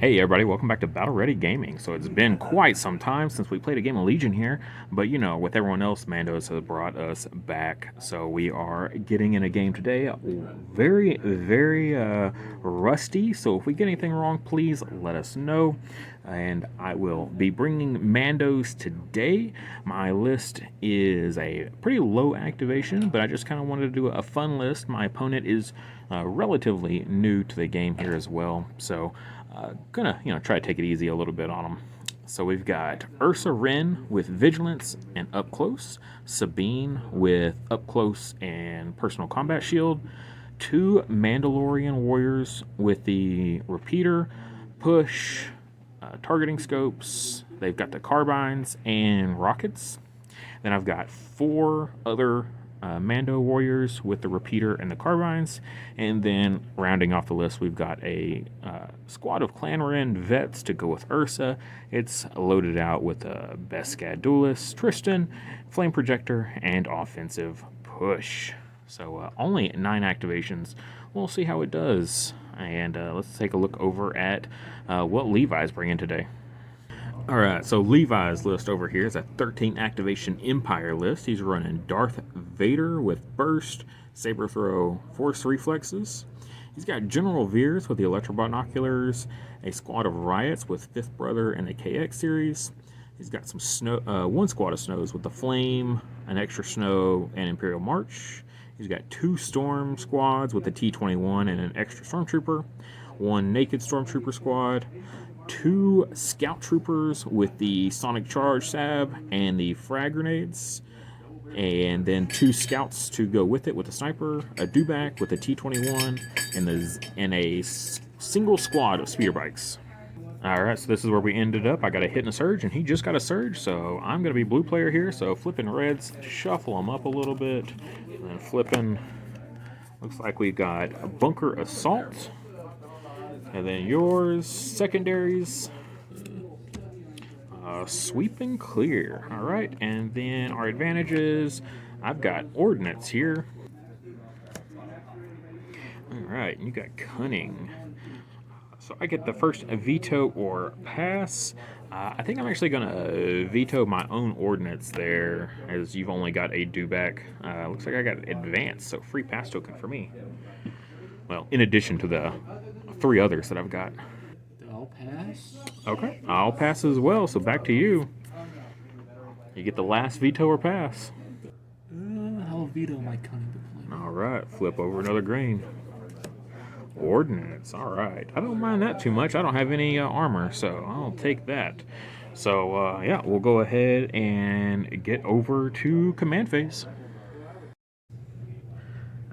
Hey everybody, welcome back to Battle Ready Gaming. So it's been quite some time since we played a game of Legion here, but you know, with everyone else, Mando's has brought us back. So we are getting in a game today. Very rusty. So if we get anything wrong, please let us know. And I will be bringing Mandos today. My list is a pretty low activation, but I just kind of wanted to do a fun list. My opponent is relatively new to the game here as well, so gonna try to take it easy a little bit on them. So we've got Ursa Wren with Vigilance and Up Close, Sabine with Up Close and Personal Combat Shield, two Mandalorian Warriors with the Repeater, Push, Targeting Scopes. They've got the Carbines and Rockets. Then I've got four other Mando warriors with the repeater and the carbines, and then rounding off the list, we've got a squad of Clan Wren vets to go with Ursa. It's loaded out with a Beskad duelist, Tristan, flame projector, and offensive push. So only 9 activations. We'll see how it does, and let's take a look over at what Levi's bringing today. Alright, so Levi's list over here is a 13 activation Empire list. He's running Darth Vader with Burst, Saber Throw, Force Reflexes. He's got General Veers with the Electro Binoculars, a squad of Riots with Fifth Brother and the KX series. He's got some one squad of Snows with the Flame, an extra Snow, and Imperial March. He's got 2 Storm squads with the T-21 and an extra Stormtrooper, 1 Naked Stormtrooper squad, 2 Scout Troopers with the Sonic Charge Sab and the Frag Grenades, and then 2 Scouts to go with it with a Sniper, a Dewback with a T-21, and a single squad of Speeder Bikes. Alright, so this is where we ended up. I got a hit and a surge, and he just got a surge, so I'm going to be blue player here. So flipping reds, shuffle them up a little bit, and then flipping. Looks like we've got a Bunker Assault. And then yours, secondaries, sweep and clear. All right, and then our advantages, I've got ordnance here. All right, and you got cunning. So I get the first veto or pass. I think I'm actually going to veto my own ordnance there, as you've only got a dewback. Looks like I got advance, so free pass token for me. Well, in addition to the 3 others that I've got. I'll pass. Okay, I'll pass as well, so back to you. You get the last veto or pass. I'll veto my cunning deployment. Alright, flip over another green. Ordnance, alright. I don't mind that too much. I don't have any armor, so I'll take that. So, yeah, we'll go ahead and get over to command phase.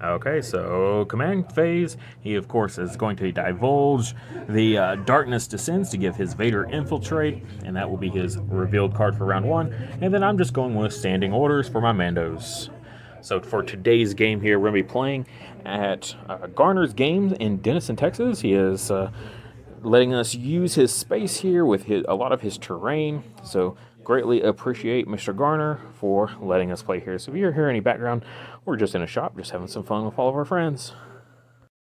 Okay, so command phase, he of course is going to divulge the Darkness Descends to give his Vader Infiltrate, and that will be his revealed card for round 1. And then I'm just going with standing orders for my Mandos. So for today's game here, we're going to be playing at Garner's Games in Denison, Texas. He is letting us use his space here with a lot of his terrain, so greatly appreciate Mr. Garner for letting us play here. So if you hear any background, we're just in a shop, just having some fun with all of our friends.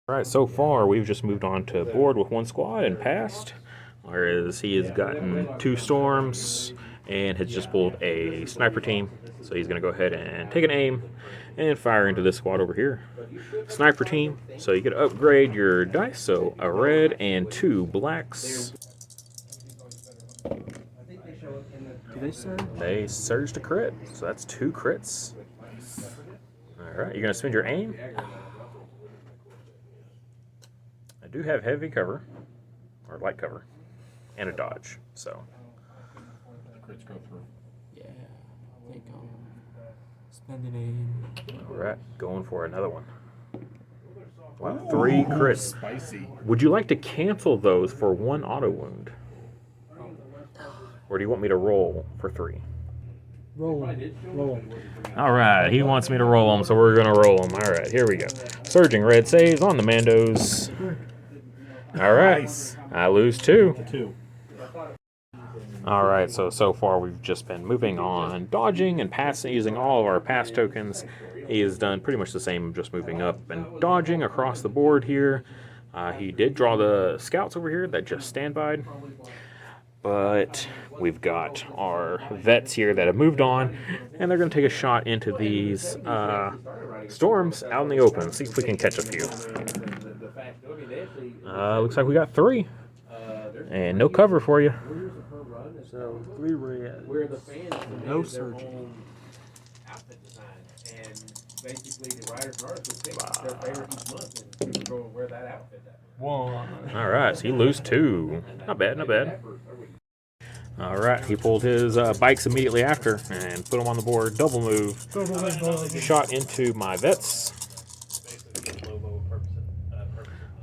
All right, so far we've just moved on to board with 1 squad and passed, whereas he has gotten 2 storms and has just pulled a sniper team. So he's going to go ahead and take an aim and fire into this squad over here. Sniper team, so you get to upgrade your dice, so a red and 2 blacks. Do they surge? They surge to crit, so that's 2 crits. Alright, you're going to spend your aim. I do have heavy cover, or light cover, and a dodge, so. Crits go through. Yeah, I think I'll spend an aim. Alright, going for another one. Wow, 3 crits. Spicy. Would you like to cancel those for 1 auto wound? Or do you want me to roll for 3? Roll. Alright, he wants me to roll them, so we're going to roll them. Alright, here we go. Surging red saves on the Mandos. Alright, Nice. I lose 2. 2. Alright, so far we've just been moving on, dodging and passing, using all of our pass tokens. He has done pretty much the same, just moving up and dodging across the board here. He did draw the scouts over here that just stand by. But we've got our vets here that have moved on, and they're going to take a shot into these storms out in the open. See if we can catch a few. Looks like we got 3, and no cover for you. So 3 red. No surgeon. One. All right, so you lose 2. Not bad, not bad. All right, he pulled his bikes immediately after and put them on the board. Double move. Shot into my vets.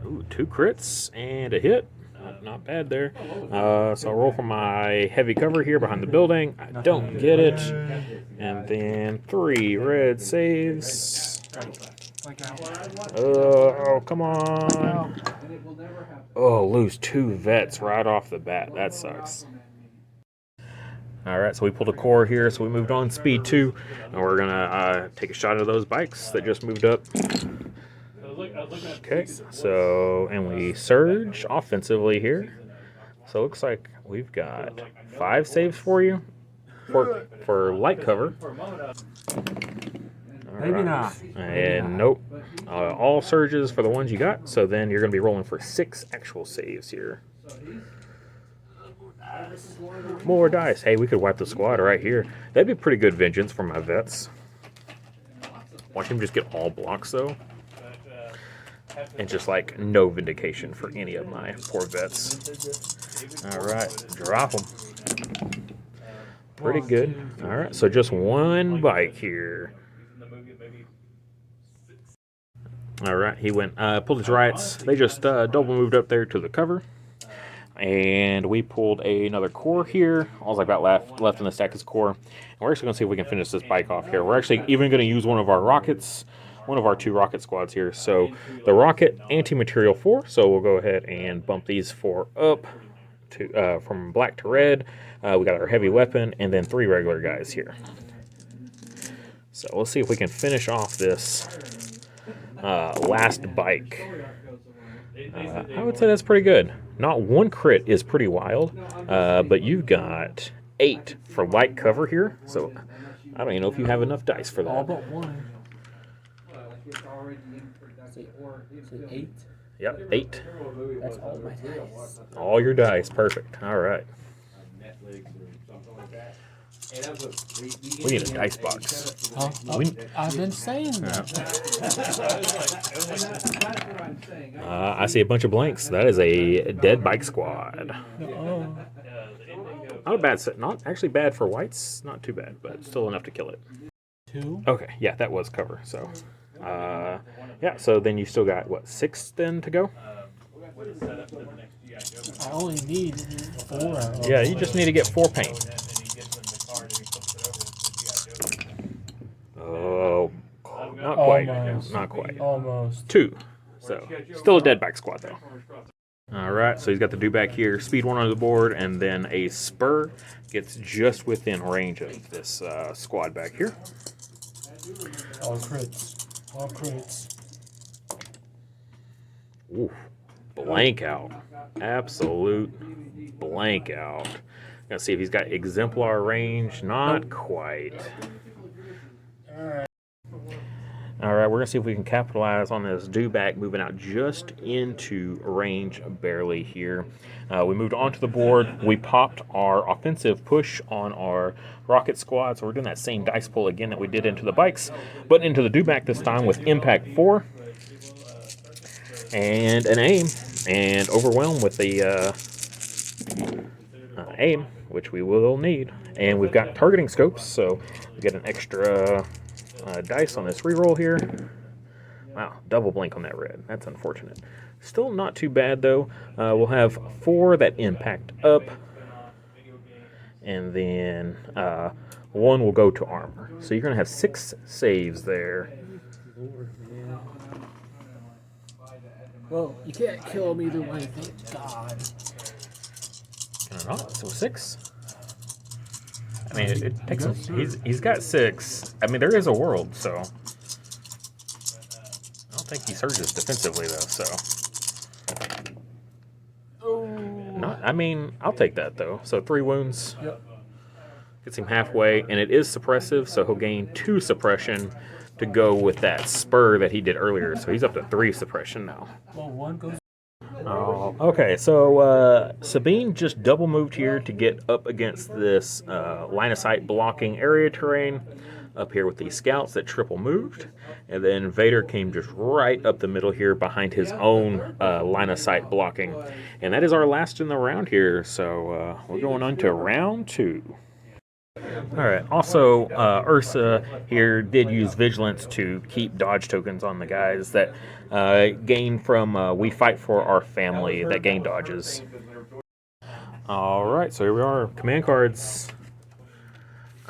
Ooh, 2 crits and a hit. Not bad there. So I'll roll for my heavy cover here behind the building. I don't get it. And then 3 red saves. Oh, come on. Oh, lose 2 vets right off the bat. That sucks. All right, so we pulled a core here, so we moved on speed 2, and we're gonna take a shot at those bikes that just moved up. Okay, so and we surge offensively here. So it looks like we've got 5 saves for you for light cover. Maybe not. And nope, all surges for the ones you got. So then you're gonna be rolling for 6 actual saves here. More dice. Hey, we could wipe the squad right here. That'd be pretty good vengeance for my vets. Watch him just get all blocks, though. And just, like, no vindication for any of my poor vets. All right, drop them. Pretty good. All right, so just 1 bike here. All right, he went, pulled his riots. They just double moved up there to the cover. And we pulled another core here. All I've got left in the stack is core. And we're actually going to see if we can finish this bike off here. We're actually even going to use one of our rockets, one of our 2 rocket squads here. So the rocket anti-material 4. So we'll go ahead and bump these 4 up to from black to red. We got our heavy weapon and then 3 regular guys here. So let's see if we can finish off this last bike. I would say that's pretty good. Not 1 crit is pretty wild, but you've got 8 for light cover here, so I don't even know if you have enough dice for All that. but 1. So 8? Yep, 8. That's all my dice. All your dice, perfect. All right. We need a dice box. Huh? I've been saying that. I see a bunch of blanks. That is a dead bike squad. Oh. Not a bad set. Not actually bad for whites. Not too bad, but still enough to kill it. 2? Okay, yeah, that was cover. So, yeah. So then you still got what 6 then to go? I only need 4. Yeah, you just need to get 4 paint. Oh, not quite. Almost. Not quite. Almost. 2. So, still a dead bike squad, though. All right, so he's got the do-back here. Speed 1 on the board, and then a spur gets just within range of this squad back here. All crits. All crits. Ooh, blank out. Absolute blank out. Gonna see if he's got exemplar range. Not quite. All right, we're going to see if we can capitalize on this do-back moving out just into range barely here. We moved onto the board. We popped our offensive push on our rocket squad, so we're doing that same dice pull again that we did into the bikes, but into the do-back this time with impact 4 and an aim, and overwhelm with the aim, which we will need. And we've got targeting scopes, so we get an extra dice on this reroll here. Wow, double blink on that red. That's unfortunate. Still not too bad though. We'll have 4 that impact up, and then 1 will go to armor. So you're gonna have 6 saves there. Well, you can't kill him either way, thank God. So 6. I mean, it takes him. He's got 6. I mean, there is a world, so I don't think he surges defensively though. So I mean, I'll take that though. So 3 wounds. Yep. Gets him halfway, and it is suppressive, so he'll gain 2 suppression to go with that spur that he did earlier. So he's up to 3 suppression now. Well, one goes. Oh, okay. So Sabine just double moved here to get up against this line of sight blocking area terrain up here with these scouts that triple moved. And then Vader came just right up the middle here behind his own line of sight blocking. And that is our last in the round here. So we're going on to round 2. All right. Also, Ursa here did use Vigilance to keep dodge tokens on the guys that gain from We Fight for Our Family that gain dodges. All right. So here we are. Command cards.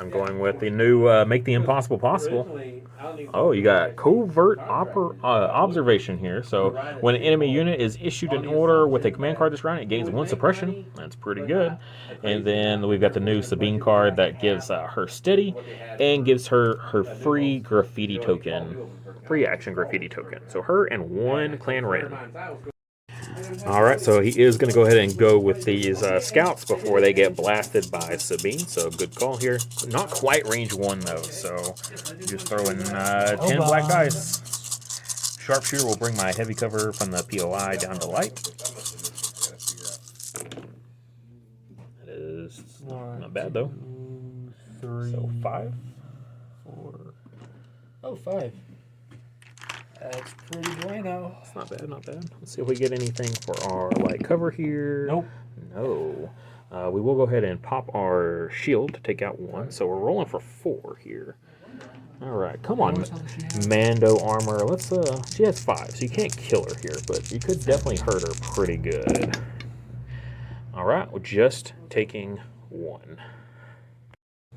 I'm going with the new Make the Impossible Possible. Oh, you got Covert Observation here. So when an enemy unit is issued an order with a command card this round, it gains 1 suppression. That's pretty good. And then we've got the new Sabine card that gives her steady and gives her free graffiti token. Free action graffiti token. So her and 1 Clan Wren. All right, so he is going to go ahead and go with these scouts before they get blasted by Sabine. So good call here. Not quite range 1 though, so just throwing 10 black dice. Sharpshooter will bring my heavy cover from the POI down to light. That is not bad though. 3, So 5. 4. Oh, 5. That's pretty bueno. It's not bad, not bad. Let's see if we get anything for our light cover here. Nope. No. We will go ahead and pop our shield to take out 1. So we're rolling for 4 here. All right, come on, Mando armor. Let's. She has 5, so you can't kill her here, but you could definitely hurt her pretty good. All right, we're just taking 1.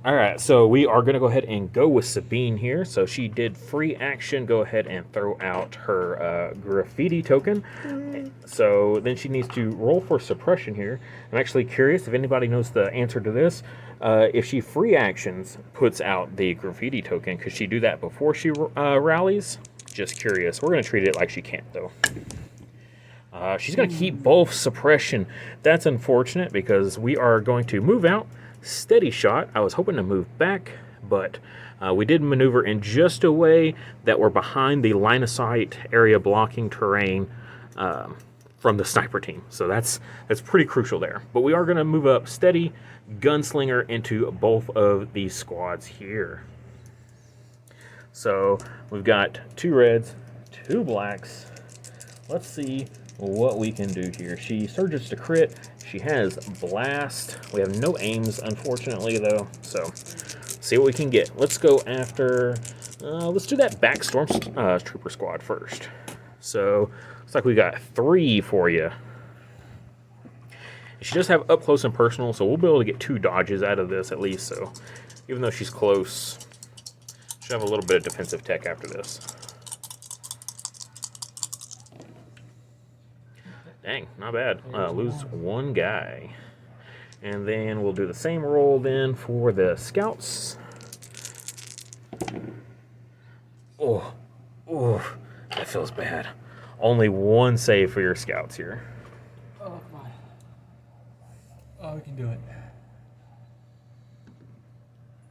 All right, so we are going to go ahead and go with Sabine here. So she did free action, go ahead and throw out her graffiti token. So then she needs to roll for suppression here. I'm actually curious if anybody knows the answer to this. If she free actions, puts out the graffiti token, could she do that before she rallies? Just curious. We're going to treat it like she can't, though. She's going to keep both suppression. That's unfortunate because we are going to move out. Steady shot. I was hoping to move back, but we did maneuver in just a way that we're behind the line of sight area blocking terrain from the sniper team. So that's pretty crucial there. But we are going to move up steady gunslinger into both of these squads here. So we've got 2 reds, 2 blacks. Let's see what we can do here. She surges to crit. She has blast. We have no aims, unfortunately, though. So, see what we can get. Let's go after. Let's do that back stormtrooper squad first. So, looks like we got 3 for you. She does have up close and personal, so we'll be able to get 2 dodges out of this at least. So, even though she's close, she'll have a little bit of defensive tech after this. Dang, not bad. Lose 1 guy. And then we'll do the same roll then for the scouts. Oh, that feels bad. Only 1 save for your scouts here. Oh, come on. Oh, we can do it.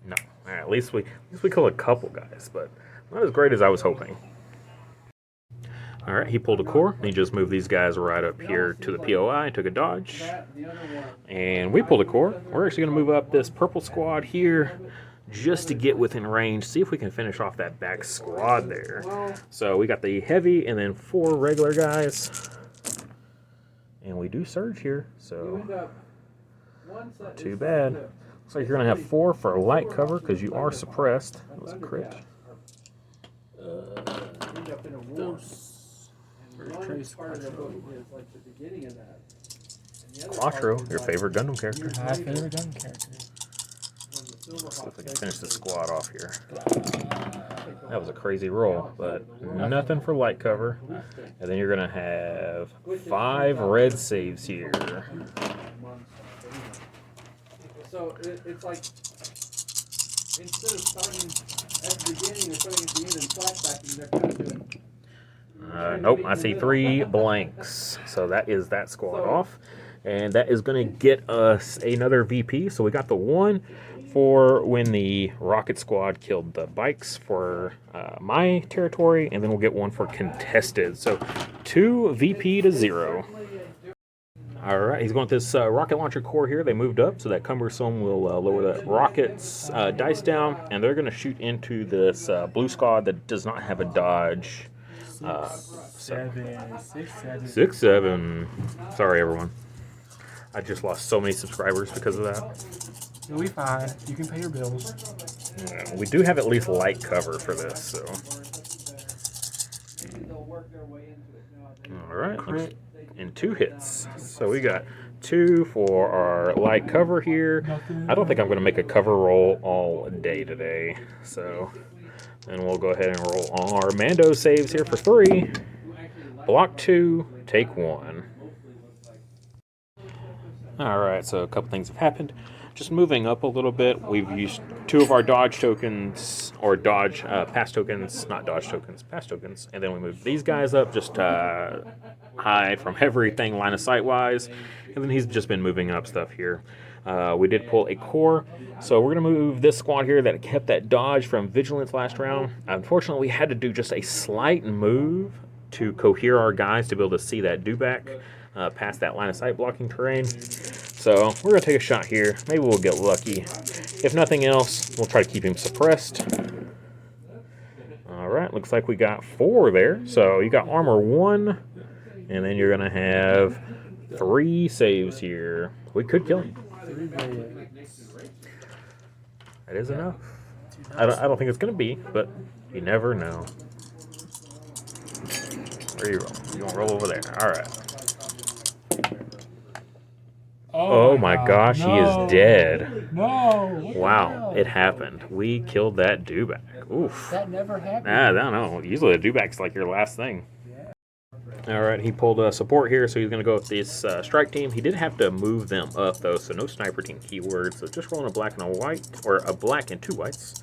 No. All right, at least we killed a couple guys, but not as great as I was hoping. All right, he pulled a core. He just moved these guys right up here to the POI, took a dodge. And we pulled a core. We're actually going to move up this purple squad here just to get within range, see if we can finish off that back squad there. So we got the heavy and then 4 regular guys. And we do surge here, so not too bad. Looks like you're going to have 4 for light cover because you are suppressed. That was a crit. Quattro, your favorite Gundam character. My favorite gun character. Let's see if we can finish the squad off here. That was a crazy roll, but nothing for light cover. And then you're going to have 5 red saves here. So it's like, instead of starting at the beginning and putting it at the end and flashbacking, they're kind of doing Nope, I see 3 blanks. So that is that squad off. And that is going to get us another VP. So we got the 1 for when the rocket squad killed the bikes for my territory. And then we'll get 1 for contested. So 2 VP to 0. All right, he's going with this rocket launcher core here. They moved up, so that cumbersome will lower the rocket's dice down, and they're going to shoot into this blue squad that does not have a dodge. 6, 7. Sorry, everyone. I just lost so many subscribers because of that. You'll be fine. You can pay your bills. Yeah, we do have at least light cover for this, so. All right. Crit. And 2 hits. So we got 2 for our light cover here. I don't think I'm going to make a cover roll all day today. So then we'll go ahead and roll our Mando saves here for 3. Block 2, take 1. All right, so a couple things have happened. Just moving up a little bit, we've used 2 of our dodge tokens, or dodge pass tokens, not dodge tokens, pass tokens, and then we moved these guys up just hide from everything line of sight wise, and then he's just been moving up stuff here. We did pull a core, so we're going to move this squad here that kept that dodge from vigilance last round. Unfortunately, we had to do just a slight move to cohere our guys to be able to see that dewback past that line of sight blocking terrain. So we're going to take a shot here. Maybe we'll get lucky. If nothing else, we'll try to keep him suppressed. All right, looks like we got 4 there. So you got armor 1, and then you're going to have 3 saves here. We could kill him. That is enough. I don't think it's going to be, but you never know. Where you roll? You want to roll over there. All right. Oh my gosh, no. he is dead. No. Wow, it happened. We killed that dewback. Oof. That never happened. I don't know. Usually a dewback's like your last thing. All right, he pulled a support here, so he's going to go with this strike team. He did have to move them up, though, so no sniper team keywords. So just rolling a black and a white, or a black and 2 whites,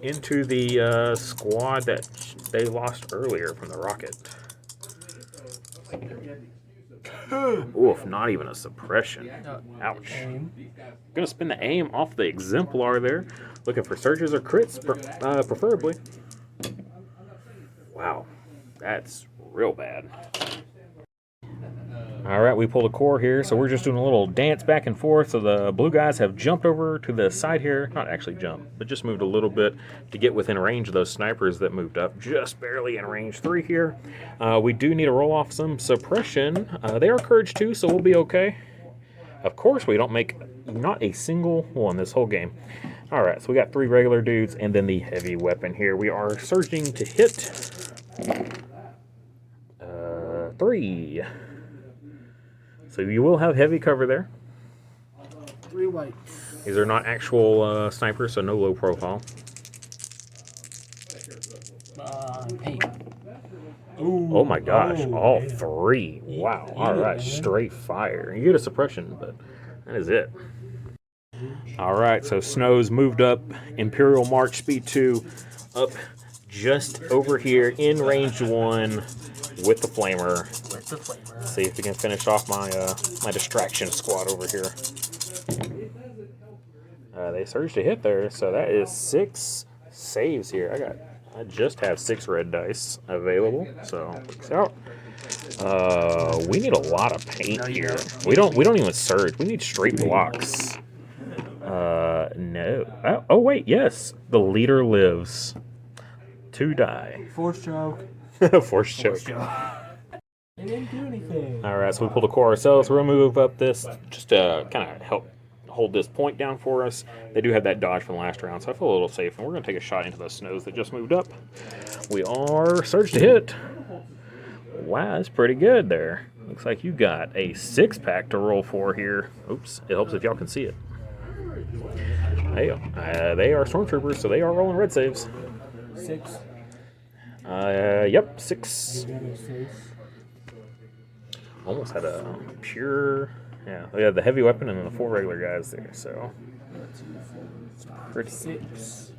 into the squad that they lost earlier from the rocket. Oof, not even a suppression. Ouch. Gonna spin the aim off the exemplar there. Looking for surges or crits, preferably. Wow, that's real bad. All right, we pulled a core here, so we're just doing a little dance back and forth. So the blue guys have jumped over to the side here. Not actually jumped, but just moved a little bit to get within range of those snipers that moved up. Just barely in range 3 here. We do need to roll off some suppression. They are courage 2, so we'll be okay. Of course, we don't make not a single one this whole game. All right, so we got 3 regular dudes and then the heavy weapon here. We are surging to hit. 3. So you will have heavy cover there. 3 whites. These are not actual snipers, so no low profile. Hey. Ooh, oh my gosh, all 3. Wow. All right, straight fire. You get a suppression, but that is it. All right, so Snow's moved up. Imperial March Speed 2 up just over here in range 1 with the flamer. Let's see if we can finish off my my distraction squad over here. They surged to hit there, so that is 6 saves here. I just have 6 red dice available, so looks out. We need a lot of paint here. We don't even surge. We need straight blocks. No. Oh wait, yes. The leader lives. 2 die. Force choke. Force choke. They didn't do anything. All right, so we pulled a core ourselves. We're gonna move up this just to kind of help hold this point down for us. They do have that dodge from last round, so I feel a little safe. And we're gonna take a shot into those snows that just moved up. We are surge to hit. Wow, that's pretty good there. Looks like you got a 6-pack to roll for here. Oops, it helps if y'all can see it. Hey, they are stormtroopers, so they are rolling red saves. 6. Yep, 6. Almost had a pure, yeah, we had the heavy weapon and then the 4 regular guys there, so. Pretty. 6.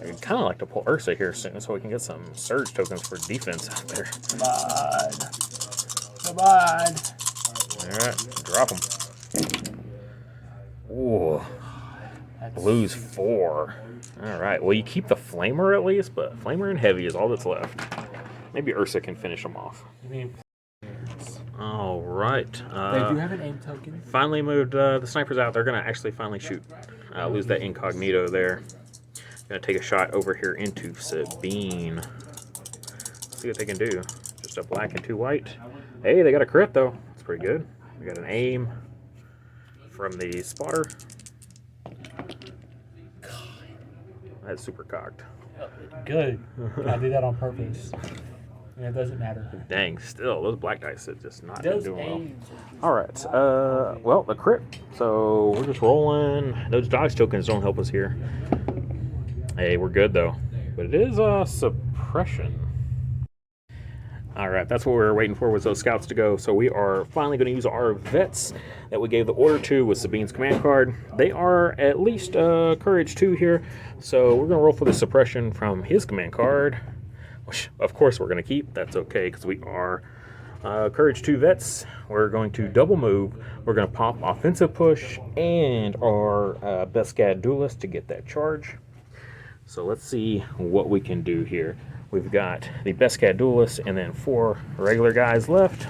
I'd kind of like to pull Ursa here soon so we can get some surge tokens for defense out there. Come on. Come on. Alright, drop them. Ooh, blues 4. Alright, well, you keep the Flamer at least, but Flamer and Heavy is all that's left. Maybe Ursa can finish them off. You mean, Alright. they do have an aim token. Finally moved the snipers out. They're going to actually finally shoot. Lose that incognito there. Going to take a shot over here into Sabine. See what they can do. Just a black and 2 white. Hey, they got a crit though. That's pretty good. We got an aim from the spotter. That's super cocked. Good. I did that on purpose. And it doesn't matter. Dang, still, those black dice have just not been Those doing well. aims. Alright, well, the crit. So we're just rolling. Those dodge tokens don't help us here. Hey, we're good though. But it is suppression. Alright, that's what we were waiting for, was those scouts to go. So we are finally going to use our vets that we gave the order to with Sabine's command card. They are at least courage 2 here. So we're going to roll for the suppression from his command card, which of course we're going to keep. That's okay because we are courage 2 vets. We're going to double move. We're going to pop offensive push and our best Gad duelist to get that charge. So let's see what we can do here. We've got the best cat duelist and then 4 regular guys left.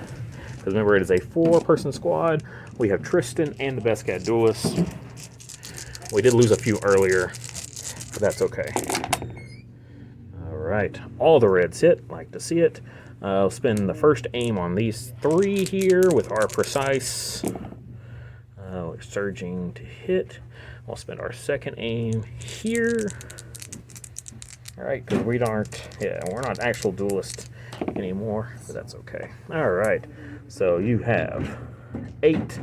Because remember, it is a 4-person squad. We have Tristan and the best cat duelist. We did lose a few earlier, but that's okay. All right, all the reds hit. Like to see it. I'll spend the first aim on these 3 here with our precise. We're surging to hit. We'll spend our second aim here. All right, because we're not actual duelists anymore, but that's okay. All right, so you have 8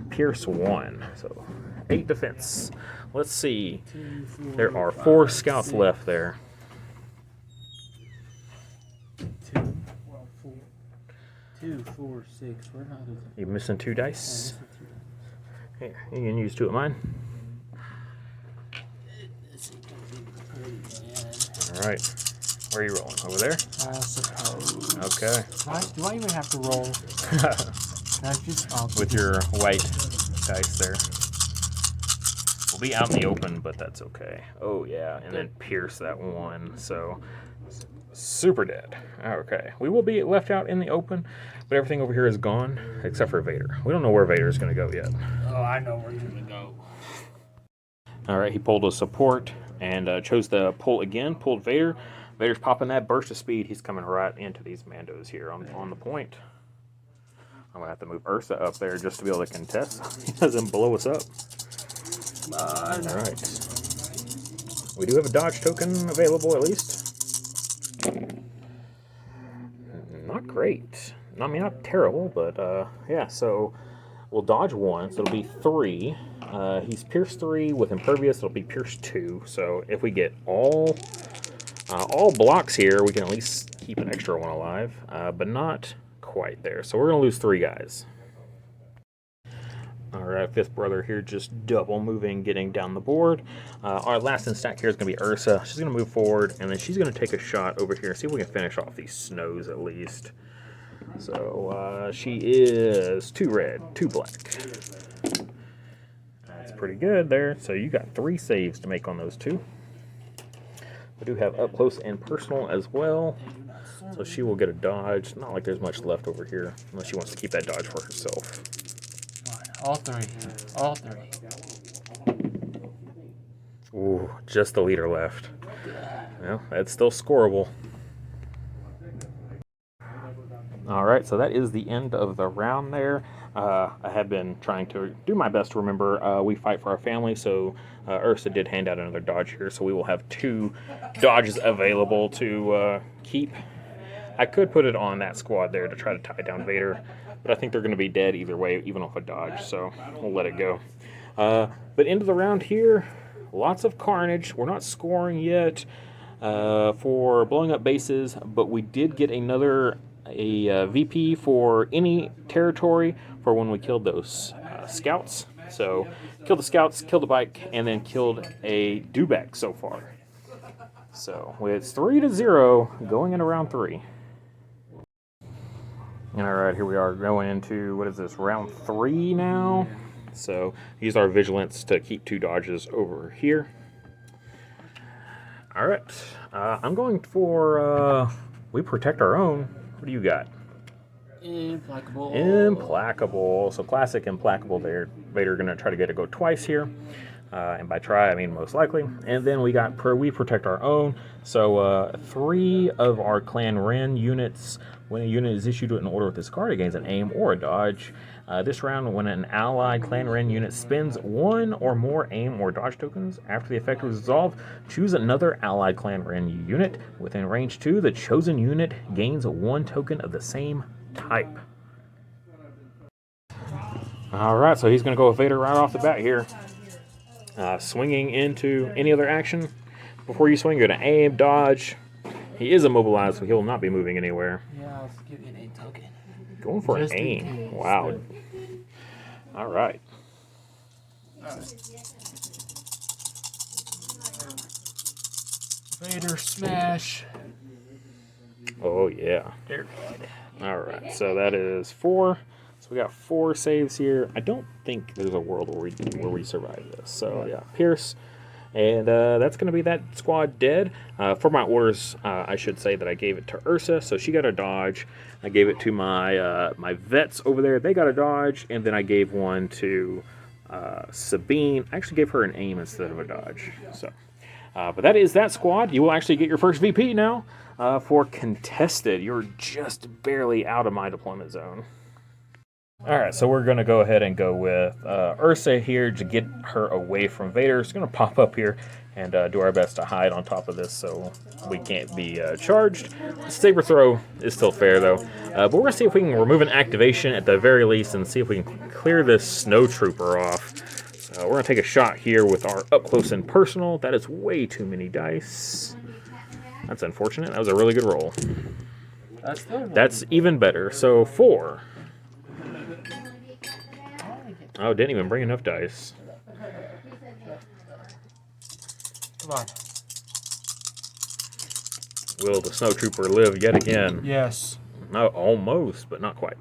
pierce 1, so 8 defense. Let's see. 2, 4, There are 5, 4 scouts 6. left there. 2, 4, 2, 4, 6. Where are those? You're missing 2 Oh, dice. this is 2. Here, you can use 2 of mine. This is gonna be pretty, man. All right, where are you rolling? Over there? I suppose. Okay. Do I even have to roll? Can I just With your white dice there. We'll be out in the open, but that's okay. Oh yeah, and then pierce that 1. So super dead. Okay, we will be left out in the open, but everything over here is gone except for Vader. We don't know where Vader is going to go yet. Oh, I know where you're gonna go. All right, he pulled a support and chose to pull again. Pulled Vader. Vader's popping that burst of speed. He's coming right into these Mandos here on the point. I'm gonna have to move Ursa up there just to be able to contest. He doesn't blow us up. Come on. All right. We do have a dodge token available at least. Not great. I mean, not terrible, but yeah. So we'll dodge 1, so it'll be 3. He's pierce 3 with impervious. It'll be pierce 2. So if we get all blocks here, we can at least keep an extra 1 alive, but not quite there. So we're gonna lose 3 guys. All right, 5th brother here, just double moving, getting down the board. Our last in stack here is going to be Ursa. She's going to move forward, and then she's going to take a shot over here. See if we can finish off these snows at least. So she is 2 red, 2 black. That's pretty good there. So you got 3 saves to make on those 2. We do have up close and personal as well. So she will get a dodge. Not like there's much left over here, unless she wants to keep that dodge for herself. All 3. All 3. Ooh, just the leader left. Well, that's still scoreable. All right, so that is the end of the round there. I have been trying to do my best to remember we fight for our family, so Ursa did hand out another dodge here, so we will have 2 dodges available to keep. I could put it on that squad there to try to tie down Vader, but I think they're going to be dead either way, even off a dodge, so we'll let it go. But into the round here, lots of carnage. We're not scoring yet for blowing up bases, but we did get a VP for any territory for when we killed those scouts. So, killed the scouts, killed the bike, and then killed a dewback so far. So, it's 3-0 going into round 3. And alright, here we are going into, what is this, round 3 now? So, use our vigilance to keep 2 dodges over here. Alright, I'm going for, we protect our own. What do you got? Implacable. Implacable. So classic implacable there. Vader going to try to get it go twice here. And by try, I mean most likely. And then we got we protect our own. So 3 of our clan Wren units, when a unit is issued an order with this card, it gains an aim or a dodge. This round, when an allied clan Wren unit spends 1 or more aim or dodge tokens, after the effect is resolved, choose another allied clan Wren unit. Within range 2, the chosen unit gains 1 token of the same type. Alright, so he's going to go with Vader right off the bat here. Swinging into any other action. Before you swing, you're going to aim, dodge. He is immobilized, so he will not be moving anywhere. Yeah, I'll give you an aim token. Going for Just an in aim. case. Wow. Alright. Vader smash. Oh, yeah. There. Alright, so that is 4. So we got 4 saves here. I don't think there's a world where we survive this. So, yeah, Pierce. And that's going to be that squad dead. For my orders, I should say that I gave it to Ursa, so she got a dodge. I gave it to my my vets over there. They got a dodge. And then I gave one to Sabine. I actually gave her an aim instead of a dodge. So, but that is that squad. You will actually get your first VP now for contested. You're just barely out of my deployment zone. Alright, so we're going to go ahead and go with Ursa here to get her away from Vader. She's going to pop up here and do our best to hide on top of this so we can't be charged. The saber throw is still fair, though. But we're going to see if we can remove an activation at the very least and see if we can clear this snow trooper off. So we're going to take a shot here with our up close and personal. That is way too many dice. That's unfortunate. That was a really good roll. That's even better. So 4. Oh, didn't even bring enough dice. Come on. Will the snow trooper live yet again? Yes. No, almost, but not quite.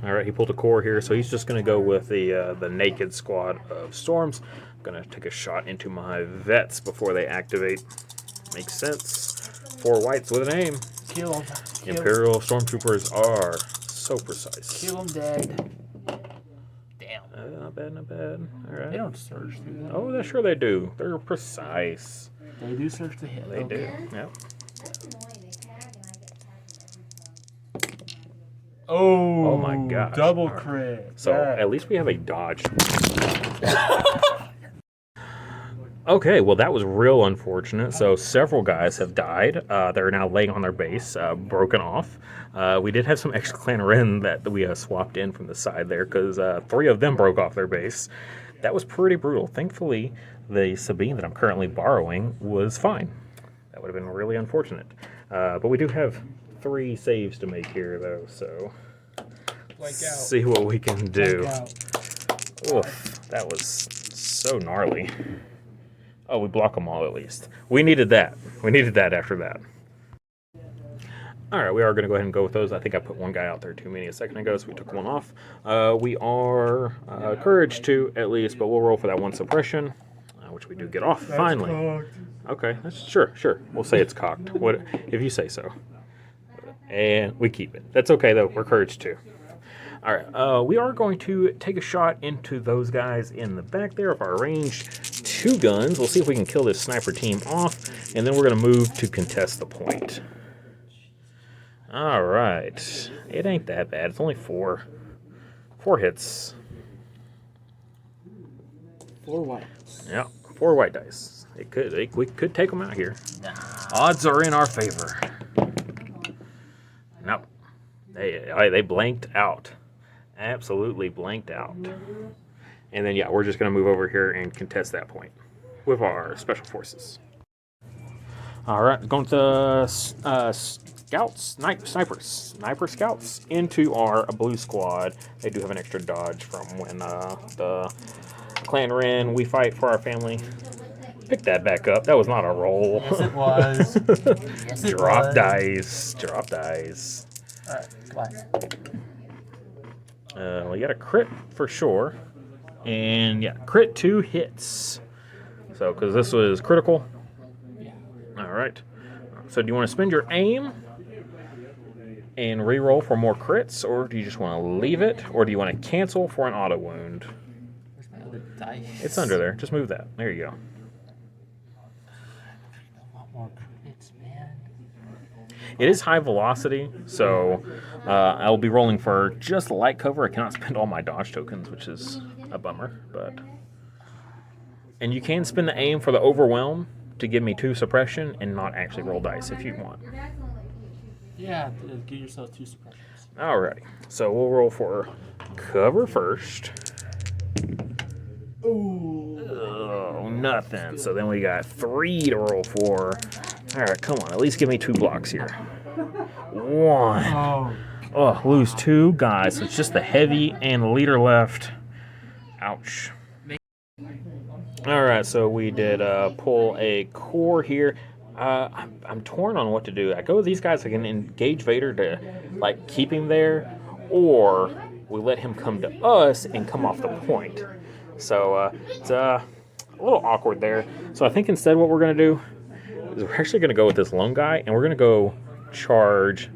All right, he pulled a core here, so he's just going to go with the naked squad of storms. I'm going to take a shot into my vets before they activate. Makes sense. 4 whites with an aim. Kill him. Imperial stormtroopers are so precise. Kill him dead. Damn. Not bad, not bad. All right. They don't surge through that. Oh, sure they do. They're precise. They do surge to hit. They do. Yep. Oh my gosh. Double All right. crit. So at least we have a dodge. Okay, well that was real unfortunate. So several guys have died. They're now laying on their base, broken off. We did have some extra clan Wren that we swapped in from the side there because 3 of them broke off their base. That was pretty brutal. Thankfully, the Sabine that I'm currently borrowing was fine. That would have been really unfortunate. But we do have 3 saves to make here, though, so see what we can do. Oof, that was so gnarly. Oh, we block them all at least. We needed that. We needed that after that. All right, we are going to go ahead and go with those. I think I put one guy out there too many a second ago, so we took one off. We are courage 2 at least, but we'll roll for that 1 suppression, which we do get off finally. Cocked. Okay, sure. We'll say it's cocked. What if you say so? And we keep it. That's okay though. We're courage 2. All right, we are going to take a shot into those guys in the back there of our range 2 guns. We'll see if we can kill this sniper team off, and then we're going to move to contest the point. All right, it ain't that bad. It's only 4 hits. 4 whites. Yeah, 4 white dice. We could take them out here. Odds are in our favor. No, they blanked out. Absolutely blanked out. And then, yeah, we're just going to move over here and contest that point with our special forces. All right, going to sniper scouts into our blue squad. They do have an extra dodge from when the Clan Wren, we fight for our family. Pick that back up. That was not a roll. Yes, it was. Yes, it Drop was. dice. Drop dice. Alright, goodbye. We got a crit for sure. And yeah, crit 2 hits. So, because this was critical. Yeah. All right. So, do you want to spend your aim and reroll for more crits, or do you just want to leave it, or do you want to cancel for an auto wound? Where's my other dice? It's under there. Just move that. There you go. I want more crits, man. It is high velocity, so I'll be rolling for just light cover. I cannot spend all my dodge tokens, which is a bummer. And you can spend the aim for the overwhelm to give me 2 suppression and not actually roll dice if you want. Yeah, give yourself 2 suppressions. Alrighty, so we'll roll for cover first. Ooh. Oh, nothing. So then we got 3 to roll for. Alright, come on, at least give me 2 blocks here. 1. Oh, lose 2 guys. So it's just the heavy and the leader left. Ouch. Alright, so we did pull a core here. I'm torn on what to do. I go with these guys. I can engage Vader to like keep him there, or we let him come to us and come off the point. So it's a little awkward there. So I think instead what we're going to do is we're actually going to go with this lone guy, and we're going to go charge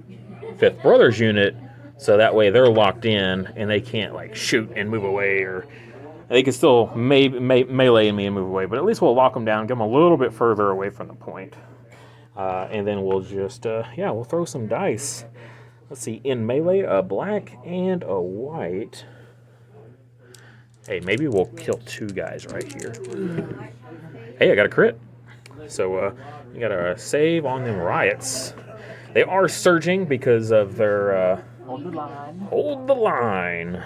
5th Brothers unit, so that way they're locked in and they can't like shoot and move away, or they can still melee me and move away, but at least we'll lock them down, get them a little bit further away from the point. And then we'll just, we'll throw some dice. Let's see, in melee, a black and a white. Hey, maybe we'll kill 2 guys right here. Hey, I got a crit. So you got a save on them riots. They are surging because of their... Hold the line. Hold the line.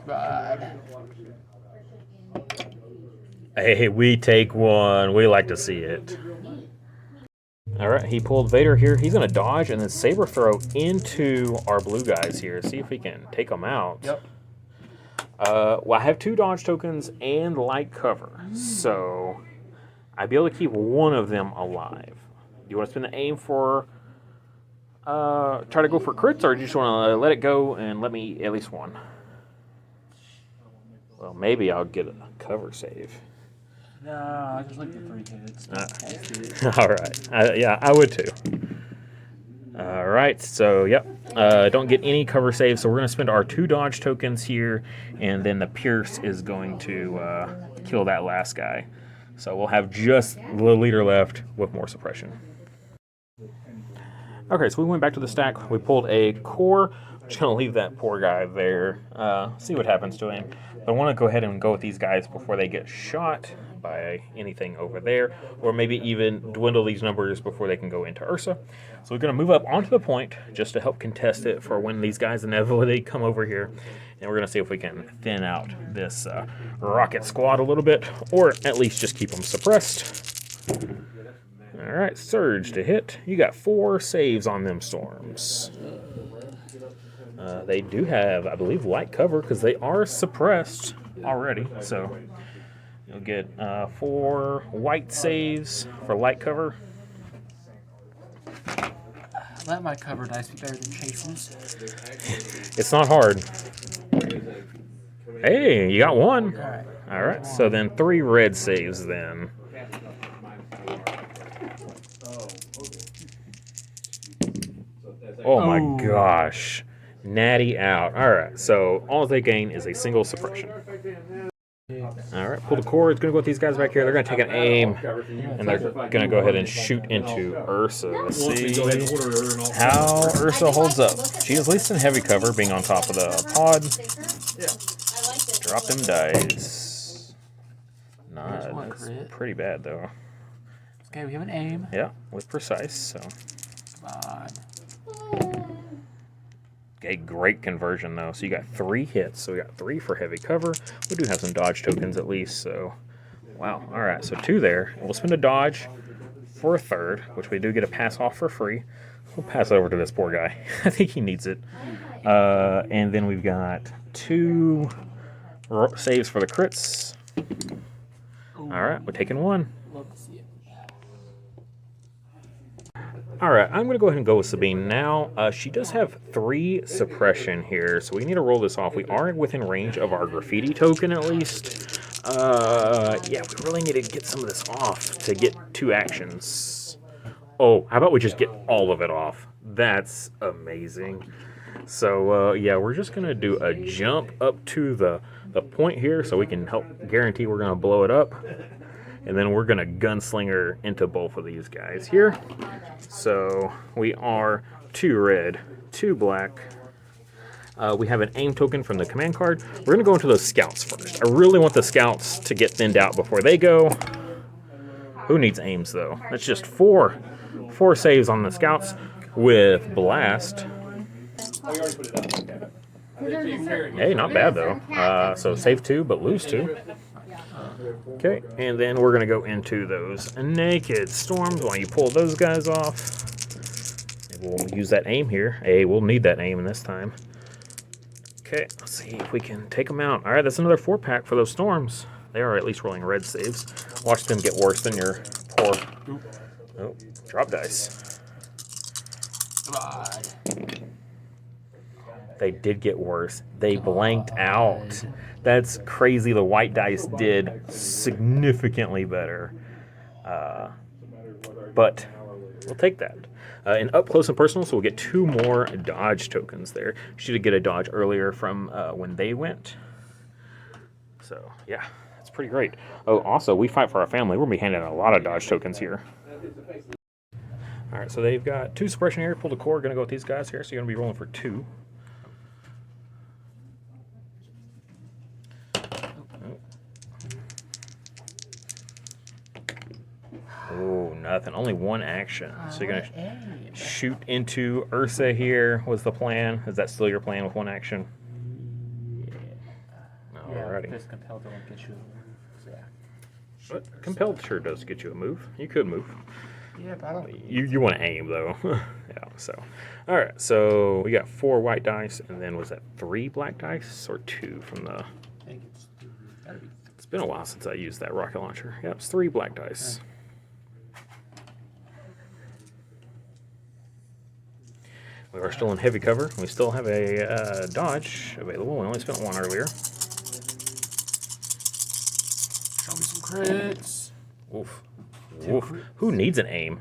God. Hey, we take 1. We like to see it. Alright, he pulled Vader here. He's going to dodge and then saber throw into our blue guys here. See if we can take them out. Yep. Well, I have 2 dodge tokens and light cover. So, I'd be able to keep one of them alive. Do you want to spend the aim for... try to go for crits, or do you just want to let it go and let me at least 1? Well, maybe I'll get a cover save. No, I just like the 3 hits. All right. Yeah, I would too. All right. So, yep. Don't get any cover saves. So we're going to spend our 2 dodge tokens here, and then the Pierce is going to kill that last guy. So we'll have just the leader left with more suppression. Okay, so we went back to the stack. We pulled a core. Just going to leave that poor guy there. See what happens to him. But I want to go ahead and go with these guys before they get shot by anything over there, or maybe even dwindle these numbers before they can go into Ursa. So we're going to move up onto the point just to help contest it for when these guys inevitably come over here. And we're going to see if we can thin out this rocket squad a little bit, or at least just keep them suppressed. All right, surge to hit. You got 4 saves on them storms. They do have, I believe, light cover because they are suppressed already. So you'll get 4 white saves for light cover. Let my cover dice be better than Chase's. It's not hard. Hey, you got 1. Alright. All right, so then 3 red saves then. Oh my gosh. Natty out. All right, so all they gain is a single suppression. All right, pull the cord. It's going to go with these guys back here. They're going to take an aim, and they're going to go ahead and shoot into Ursa. Let's see how Ursa holds up. She is at least in heavy cover, being on top of the pod. Drop them dice. Nah, that's pretty bad, though. Okay, we have an aim. Yeah, with precise, so... Come on. Okay, great conversion, though. So you got 3 hits. So we got 3 for heavy cover. We do have some dodge tokens at least, so... Wow. All right, so 2 there. We'll spend a dodge for a 3rd, which we do get a pass off for free. We'll pass over to this poor guy. I think he needs it. And then we've got 2 saves for the crits. All right, we're taking 1. Love to see it. All right, I'm going to go ahead and go with Sabine now. She does have 3 suppression here, so we need to roll this off. We are within range of our graffiti token at least. Yeah, we really need to get some of this off to get 2 actions. Oh, how about we just get all of it off? That's amazing. So, yeah, we're just going to do a jump up to the point here so we can help guarantee we're going to blow it up. And then we're going to gunslinger into both of these guys here. So we are 2 red, 2 black. We have an aim token from the command card. We're going to go into those scouts first. I really want the scouts to get thinned out before they go. Who needs aims, though? That's just 4 saves on the scouts with blast. Hey, not bad, though. So save 2, but lose 2. Okay, and then we're going to go into those naked storms while you pull those guys off. We'll use that aim here. Hey, we'll need that aim in this time. Okay, let's see if we can take them out. All right, that's another 4-pack for those storms. They are at least rolling red saves. Watch them get worse than your poor... Oh, drop dice. God. They did get worse. They blanked out. That's crazy. The white dice did significantly better. But we'll take that. In up close and personal, so we'll get 2 more dodge tokens there. She did get a dodge earlier from when they went. So, yeah, that's pretty great. Oh, also, we fight for our family. We're going to be handing out a lot of dodge tokens here. All right, so they've got 2 suppression here. Pull the core. Going to go with these guys here. So you're going to be rolling for 2. Oh, nothing. Only 1 action. So you're going to shoot into Ursa here was the plan. Is that still your plan with 1 action? Yeah, Alrighty. this compelled to get you. So, yeah. But compelled sure does get you a move. You could move. Yeah, but I don't. You want to aim, though. Yeah, so. All right, so we got 4 white dice, and then was that 3 black dice or 2 from the... I think it's gotta be. It's been a while since I used that rocket launcher. Yep, it's 3 black dice. Yeah. We are still in heavy cover. We still have a dodge available. We only spent 1 earlier. Show me some crits. Oof. Oof. Who needs an aim?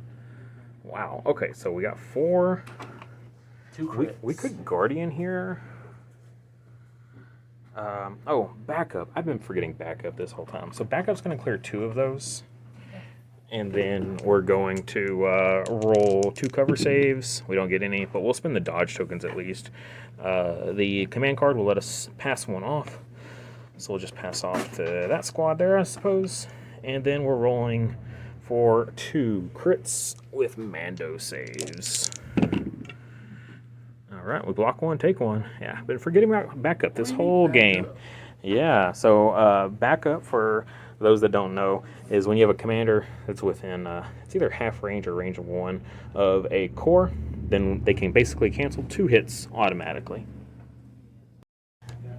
Wow. Okay, so we got 4. 2 crits. We could Guardian here. Oh, backup. I've been forgetting backup this whole time. So backup's going to clear 2 of those. And then we're going to roll 2 cover saves. We don't get any, but we'll spend the dodge tokens at least. The command card will let us pass 1 off. So we'll just pass off to that squad there, I suppose. And then we're rolling for 2 crits with Mando saves. All right, we block 1, take 1. Yeah, been forgetting about backup this whole game. Yeah, so backup, for those that don't know, is when you have a commander that's within, it's either half range or range of 1 of a core, then they can basically cancel 2 hits automatically.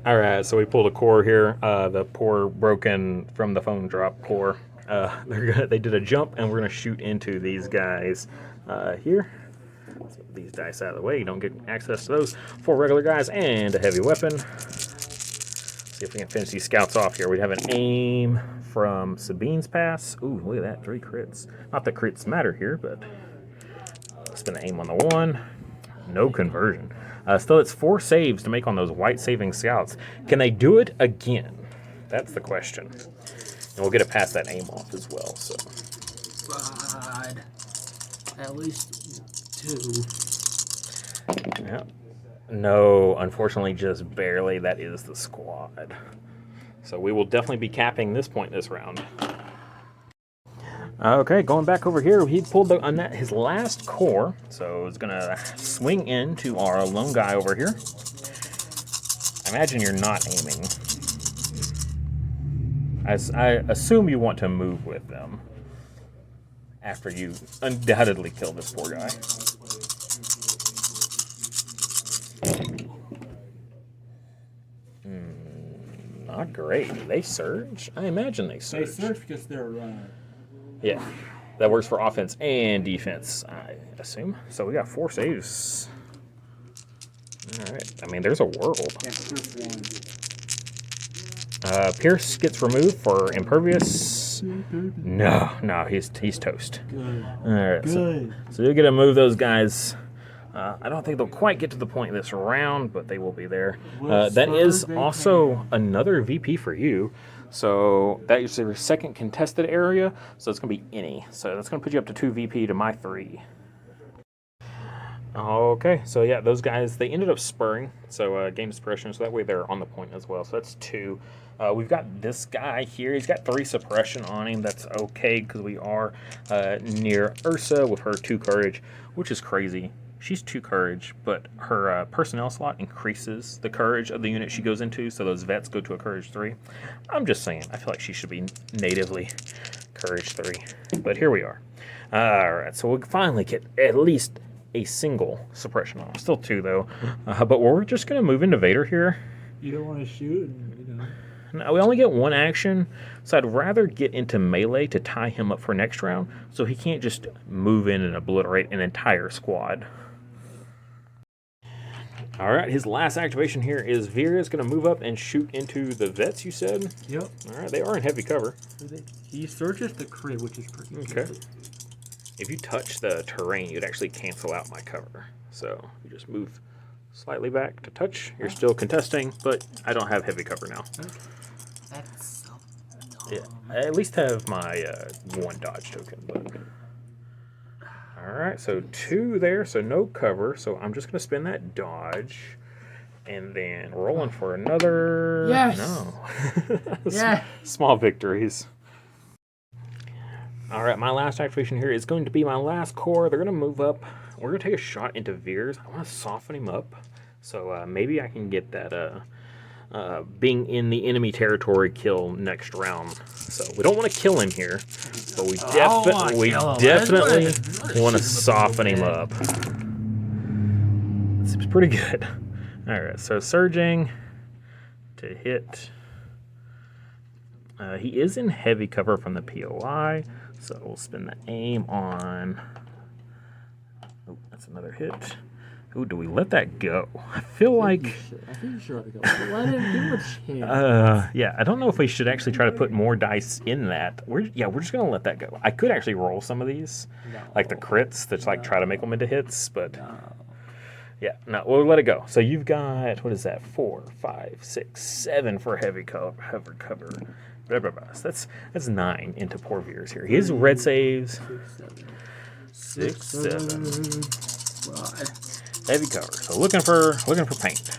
All right, so we pulled a core here, the poor broken from the phone drop core. They did a jump, and we're going to shoot into these guys here. So these dice out of the way, you don't get access to those. 4 regular guys and a heavy weapon. See if we can finish these scouts off here. We have an aim from Sabine's pass. Ooh, look at that, 3 crits. Not that crits matter here, but spin the aim on the 1. No conversion. Still, it's 4 saves to make on those white saving scouts. Can they do it again? That's the question. And we'll get it past that aim off as well. So. God. At least 2. Yeah. No, unfortunately, just barely. That is the squad. So we will definitely be capping this point this round. Okay, going back over here, he pulled his last core, so it's going to swing into our lone guy over here. Imagine you're not aiming. I assume you want to move with them after you undoubtedly kill this poor guy. not great. They surge? I imagine they surge. They surge because they're Yeah, that works for offense and defense, I assume. So we got 4 saves. All right. I mean, there's a world. Yeah, Pierce one. Pierce gets removed for impervious. No, he's toast. good. All right, Good. so you'll get to move those guys. I don't think they'll quite get to the point this round, but they will be there. That is also another VP for you. So that is your second contested area. So it's going to be any. So that's going to put you up to 2 VP to my 3. Okay, so yeah, those guys, they ended up spurring. So game suppression, so that way they're on the point as well. So that's 2. We've got this guy here. He's got 3 suppression on him. That's okay because we are near Ursa with her 2 courage, which is crazy. She's 2 courage, but her personnel slot increases the courage of the unit she goes into, so those vets go to a courage 3. I'm just saying, I feel like she should be natively courage 3. But here we are. Alright, so we'll finally get at least a single suppression off. Still 2, though. But we're just going to move into Vader here. You don't want to shoot, and, No, we only get 1 action, so I'd rather get into melee to tie him up for next round, so he can't just move in and obliterate an entire squad. All right, his last activation here is Veer is going to move up and shoot into the vets, you said? Yep. All right, they are in heavy cover. He searches the crit, which is pretty Okay. good. If you touch the terrain, you'd actually cancel out my cover. So you just move slightly back to touch. You're still contesting, but I don't have heavy cover now. That's so dumb. Yeah, I at least have my 1 dodge token. But... All right, so 2 there, so no cover. So I'm just going to spin that dodge. And then rolling for another... Yes! No. Yeah. Small victories. All right, my last activation here is going to be my last core. They're going to move up. We're going to take a shot into Veers. I want to soften him up. So maybe I can get that being in the enemy territory kill next round. So we don't want to kill him here, but we definitely want to soften him up. This is pretty good. All right, so surging to hit. He is in heavy cover from the POI, so we'll spin the aim on. Oh, that's another hit. Ooh, do we let that go? I feel like... I think you should let it go. Let him give him a chance. Yeah, I don't know if we should actually try to put more dice in that. We're just going to let that go. I could actually roll some of these, like the crits, that's like try to make them into hits, but... Yeah, no, we'll let it go. So you've got, what is that, 4, 5, 6, 7 for heavy cover. So that's 9 into poor Veers here. He has red saves. 6, 7. 5. Heavy cover. So looking for paint.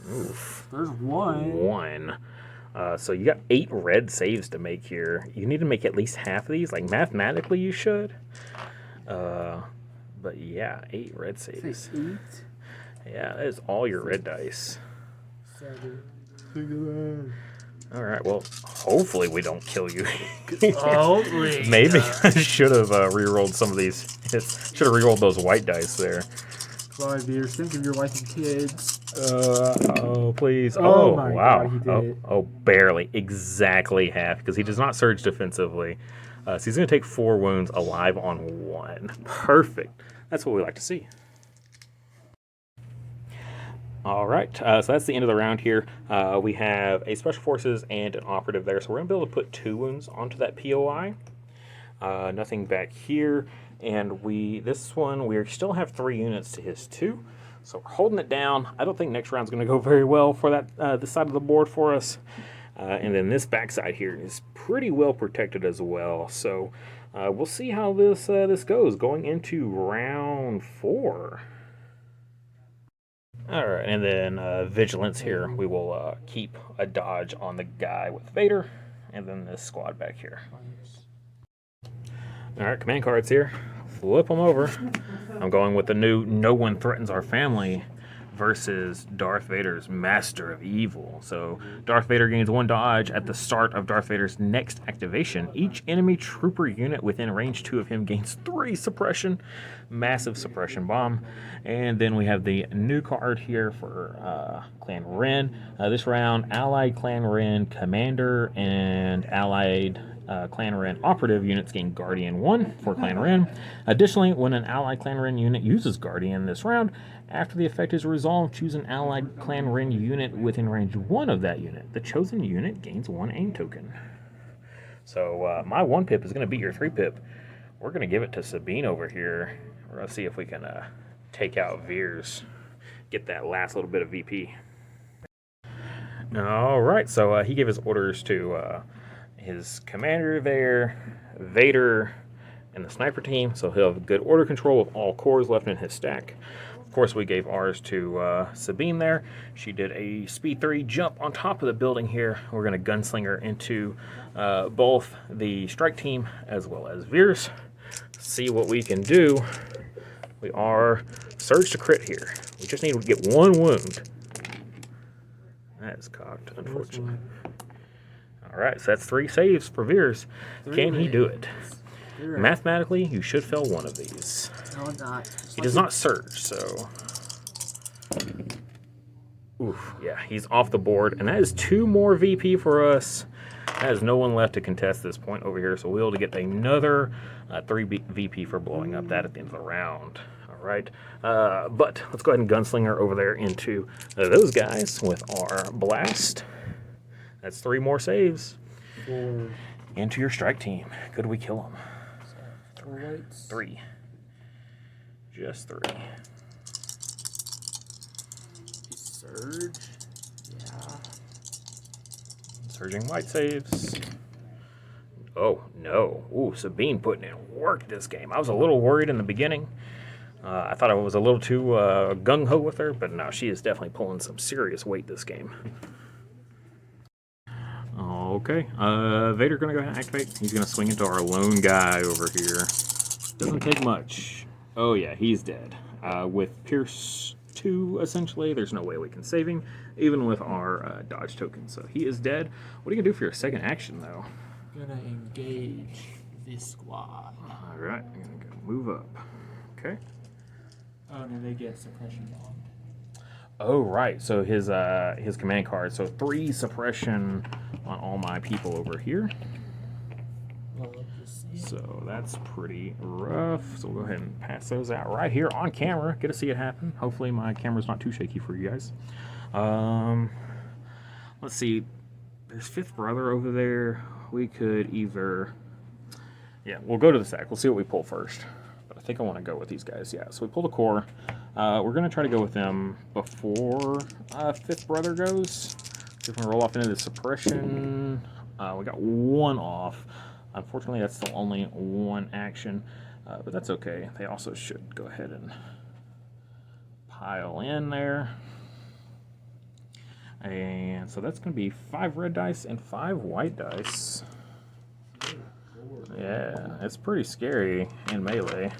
Oof. There's 1. 1. So you got 8 red saves to make here. You need to make at least half of these. Like mathematically, you should. But yeah, 8 red saves. 8. Yeah, that is all your red dice. 7. Look at that. All right. Well, hopefully we don't kill you. Hopefully. Maybe I should have re-rolled some of these. Should have re-rolled those white dice there. 5 years. Think of your wife and kids. Oh, please. Oh, Oh, my wow. God, he did it. Oh, barely. Exactly half, because he does not surge defensively. So he's going to take 4 wounds alive on 1. Perfect. That's what we like to see. All right, so that's the end of the round here. We have a Special Forces and an Operative there, so we're going to be able to put 2 wounds onto that POI. Nothing back here. And this one, we still have 3 units to his 2. So we're holding it down. I don't think next round's going to go very well for that this side of the board for us. And then this backside here is pretty well protected as well. So we'll see how this goes going into round 4. All right, and then Vigilance here. We will keep a dodge on the guy with Vader, and then this squad back here. All right, command cards here. Flip them over. I'm going with the new No One Threatens Our Family versus Darth Vader's Master of Evil. So Darth Vader gains 1 dodge at the start of Darth Vader's next activation. Each enemy trooper unit within range 2 of him gains 3 suppression. Massive suppression bomb. And then we have the new card here for Clan Wren. This round, Allied Clan Wren Commander and Allied Clan Wren operative units gain Guardian 1 for Clan Wren. Additionally, when an Allied Clan Wren unit uses Guardian this round, after the effect is resolved, choose an Allied Clan Wren unit within range 1 of that unit. The chosen unit gains 1 aim token. So my 1 pip is going to beat your 3 pip. We're going to give it to Sabine over here. We're going to see if we can take out Veers, get that last little bit of VP. All right, so he gave his orders to his commander there, Vader, and the sniper team, so he'll have good order control with all cores left in his stack. Of course, we gave ours to Sabine there. She did a speed 3 jump on top of the building here. We're going to gunslinger into both the strike team as well as Veers. See what we can do. We are surge to crit here. We just need to get 1 wound. That is cocked, unfortunately. All right, so that's 3 saves for Veers. Can he do it? Mathematically, you should fail 1 of these. No, not. He does not surge, so... Oof, yeah, he's off the board. And that is 2 more VP for us. That is no one left to contest this point over here, so we'll be able to get another 3 VP for blowing up that at the end of the round. All right, but let's go ahead and gunslinger over there into those guys with our blast. That's 3 more saves. 4. Into your strike team. Could we kill him? 4 whites. 3. Just 3. Surge. Yeah. Surging white saves. Oh, no. Ooh, Sabine putting in work this game. I was a little worried in the beginning. I thought I was a little too gung-ho with her, but no, she is definitely pulling some serious weight this game. Okay, Vader gonna go ahead and activate. He's gonna swing into our lone guy over here. Doesn't take much. Oh yeah, he's dead. With Pierce 2, essentially, there's no way we can save him, even with our dodge token. So he is dead. What are you gonna do for your second action, though? Gonna engage this squad. All right, I'm gonna go move up. Okay. Oh no, they get suppression bomb. Oh right, so his command card. So 3 suppression on all my people over here. Well, let's see. So that's pretty rough. So we'll go ahead and pass those out right here on camera. Get to see it happen. Hopefully my camera's not too shaky for you guys. Let's see. There's 5th brother over there. We could either... Yeah, we'll go to the stack. We'll see what we pull first. But I think I want to go with these guys. Yeah, so we pull the core. We're going to try to go with them before 5th brother goes. See if we can roll off into the suppression. We got 1 off. Unfortunately, that's still only 1 action, but that's okay. They also should go ahead and pile in there. And so that's going to be 5 red dice and 5 white dice. Yeah, it's pretty scary in Melee.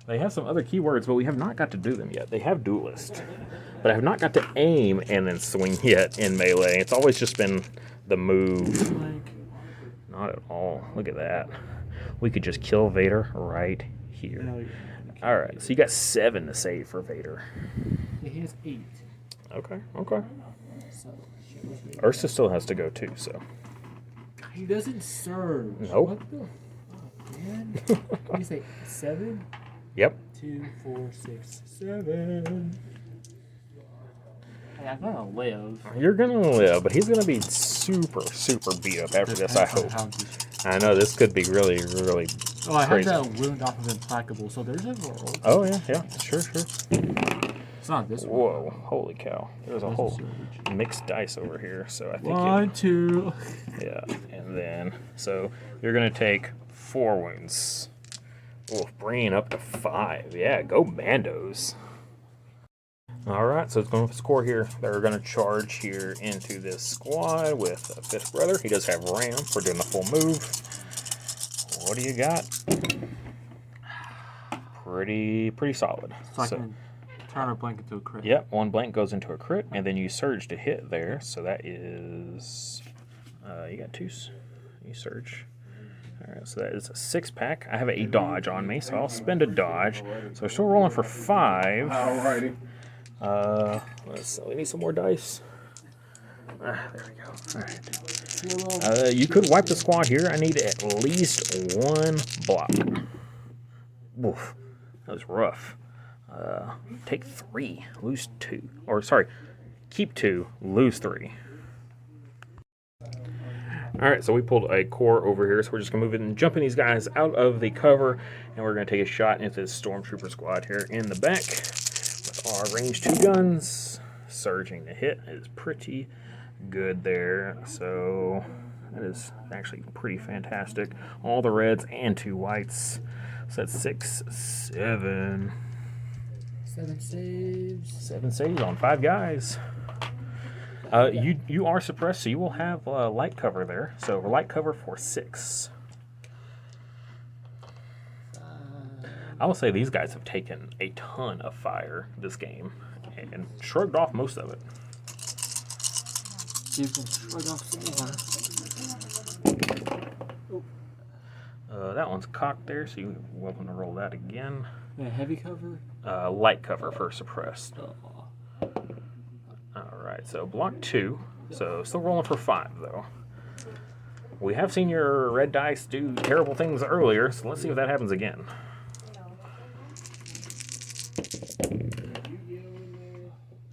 They have some other keywords, but we have not got to do them yet. They have Duelist, but I have not got to aim and then swing yet in Melee. It's always just been the move. Not at all. Look at that. We could just kill Vader right here. All right, so you got 7 to save for Vader. He has 8. Okay, okay. So, Ursa still has to go too, so. he doesn't surge. Nope. What the? Oh, man. Can you say 7? Yep. 2, 4, 6, 7. Hey, I'm gonna live. You're gonna live, but he's gonna be super, super beat up after this, I hope. I know, this could be really, really Oh, I crazy. have that wound off of Implacable, so there's a world. Oh, yeah, yeah, sure, sure. It's not this one. Whoa, holy cow. There's a There's whole surge. mixed dice over here, so I think 1, 2. yeah, and then, so you're gonna take 4 wounds. Oh, bringing up to 5. Yeah, go Mandos. All right, so it's going with the score here. They're going to charge here into this squad with a 5th brother. He does have Ram for doing the full move. What do you got? Pretty solid. So I So, can Turn a blank into a crit. Yep, one blank goes into a crit, and then you surge to hit there. So that is, you got two. You surge. All right, so that is a 6-pack. I have a dodge on me, so I'll spend a dodge. So we're still rolling for 5. Alrighty. We need some more dice. There we go. All right. You could wipe the squad here. I need at least 1 block. Oof, that was rough. Take 3, lose 2. Or sorry, keep 2, lose 3. All right, so we pulled a core over here, so we're just gonna move it and jumping these guys out of the cover, and we're gonna take a shot into this stormtrooper squad here in the back with our range 2 guns. Surging to hit is pretty good there, so that is actually pretty fantastic. All the reds and 2 whites, so that's 6, 7. 7 saves. 7 saves on 5 guys. You are suppressed, so you will have light cover there. So light cover for 6. I will say these guys have taken a ton of fire this game and shrugged off most of it. You can shrug off some more. That one's cocked there, so you're welcome to roll that again. Yeah, heavy cover? Light cover for suppressed. Oh. Alright, so block 2. So still rolling for 5, though. We have seen your red dice do terrible things earlier, so let's see if that happens again.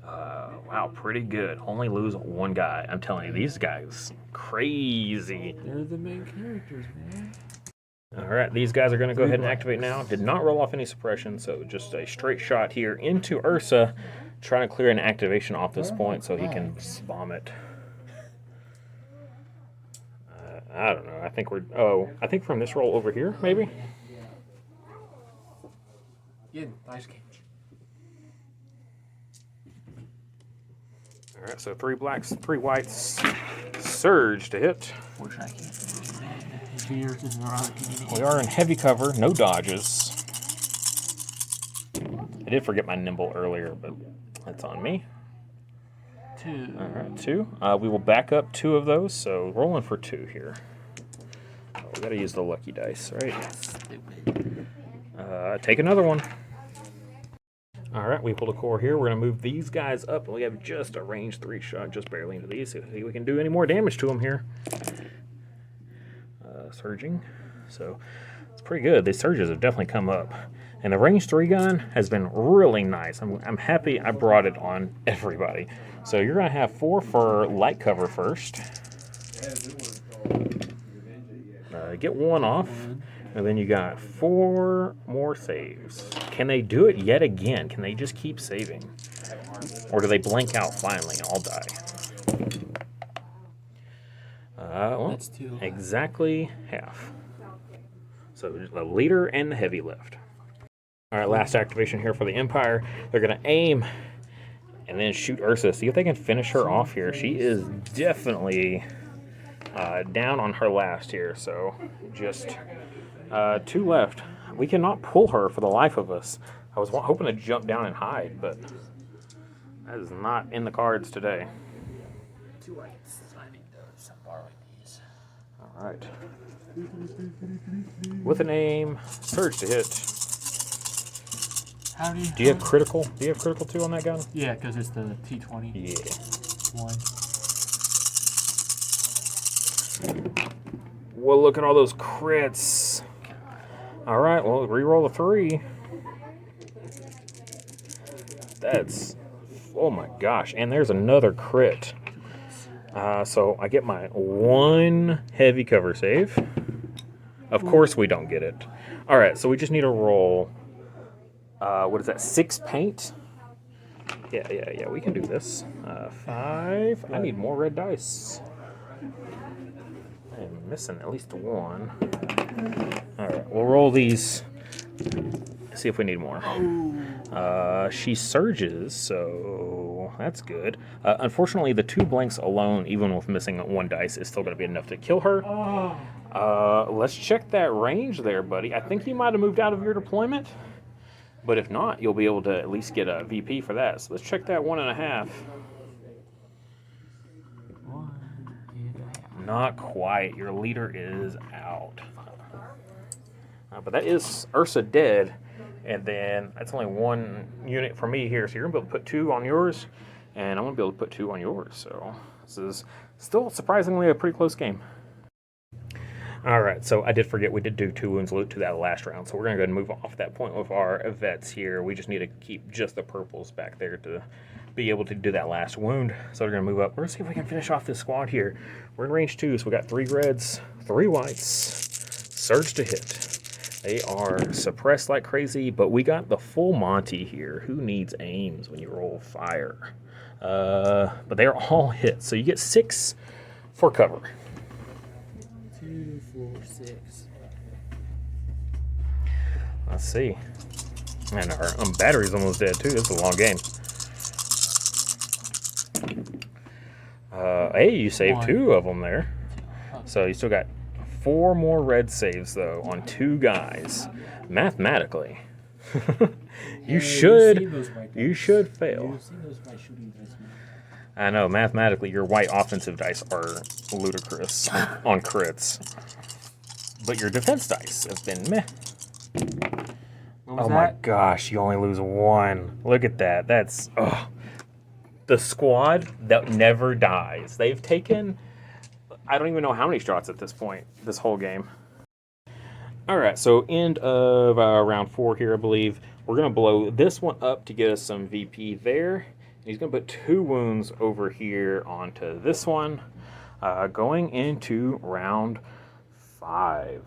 Wow, pretty good. Only lose 1 guy. I'm telling you, these guys, crazy. They're the main characters, man. Alright, these guys are going to go ahead and activate now. Did not roll off any suppression, so just a straight shot here into Ursa. Trying to clear an activation off this point so he can vomit. I don't know. I think we're... Oh, I think from this roll over here, maybe? Yeah, dice cage. Alright, so 3 blacks, 3 whites. Surge to hit. Fortunately, I can't do it. We are in heavy cover, no dodges. I did forget my nimble earlier, but that's on me. 2. Alright, 2. We will back up 2 of those, so rolling for 2 here. Oh, we gotta use the lucky dice, right? Stupid. Take another one. Alright, we pulled a core here. We're gonna move these guys up, and we have just a range 3 shot, just barely into these. See if we can do any more damage to them here. Surging. So it's pretty good. These surges have definitely come up. And the range 3 gun has been really nice. I'm happy I brought it on everybody. So you're going to have 4 for light cover first. Get 1 off. And then you got 4 more saves. Can they do it yet again? Can they just keep saving? Or do they blank out finally and all die? Well, That's 2. exactly half. So the leader and the heavy left. All right, last activation here for the Empire. They're going to aim and then shoot Ursa. See if they can finish her off here. She is definitely down on her last here. So just 2 left. We cannot pull her for the life of us. I was hoping to jump down and hide, but that is not in the cards today. 2 whites. I need those. I'm borrowing these. All right. With an aim, surge to hit. How do you... Do you have critical? Do you have critical 2 on that gun? Yeah, because it's the T20. Yeah. 1. Well, look at all those crits. All right, well, reroll a 3. That's... Oh my gosh, and there's another crit. So I get my 1 heavy cover save. Of course we don't get it. All right, so we just need to roll... what is that, 6 paint? Yeah, we can do this. 5. I need more red dice. I'm missing at least 1. All right, we'll roll these. See if we need more. She surges, so that's good. Unfortunately, the 2 blanks alone, even with missing 1 dice, is still going to be enough to kill her. Let's check that range there, buddy. I think you might have moved out of your deployment. But if not, you'll be able to at least get a VP for that. So let's check that 1.5. 1.5. Not quite. Your leader is out. But that is Ursa dead. And then that's only 1 unit for me here. So you're going to be able to put 2 on yours. And I'm going to be able to put 2 on yours. So this is still surprisingly a pretty close game. All right, so I did forget we did do 2 wounds loot to that last round. So we're going to go ahead and move off that point with our vets here. We just need to keep just the purples back there to be able to do that last wound. So we're going to move up. We're going to see if we can finish off this squad here. We're in range 2, so we got 3 reds, 3 whites, surge to hit. They are suppressed like crazy, but we got the full Monty here. Who needs aims when you roll fire? But they're all hits, so you get 6 for cover. 2, 4, 6. Let's see. And our battery's almost dead too. This is a long game. Hey, you saved 1. 2 of them there. So you still got 4 more red saves though on 2 guys. Mathematically, you should fail. You've seen those white shooting dice, man. I know, mathematically, your white offensive dice are ludicrous on crits. But your defense dice have been meh. What was Oh my that? gosh, you only lose 1. Look at that. That's the squad that never dies. They've taken, I don't even know how many shots at this point, this whole game. All right, so end of round 4 here, I believe. We're going to blow this one up to get us some VP there. He's going to put 2 wounds over here onto this one. Going into round 5.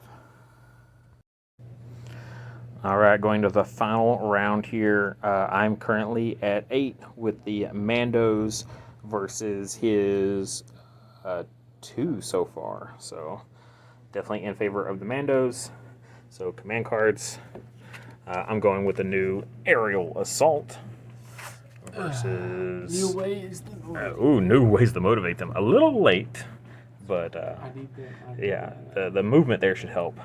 All right, going to the final round here. I'm currently at 8 with the Mandos versus his 2 so far. So definitely in favor of the Mandos. So command cards. I'm going with the new Aerial Assault versus... New ways to motivate. new ways to motivate them. A little late, but I need that. yeah, the movement there should help.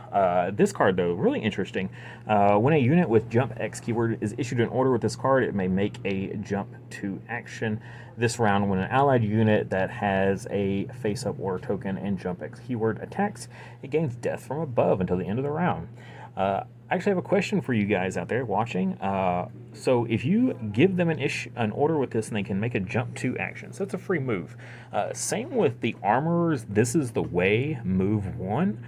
This card, though, really interesting. When a unit with jump X keyword is issued an order with this card, it may make a jump to action. This round, when an allied unit that has a face-up order token and jump X keyword attacks, it gains death from above until the end of the round. I actually have a question for you guys out there watching. So if you give them an order with this and they can make a jump to action, so it's a free move. Same with the armorers, this is the way, move 1.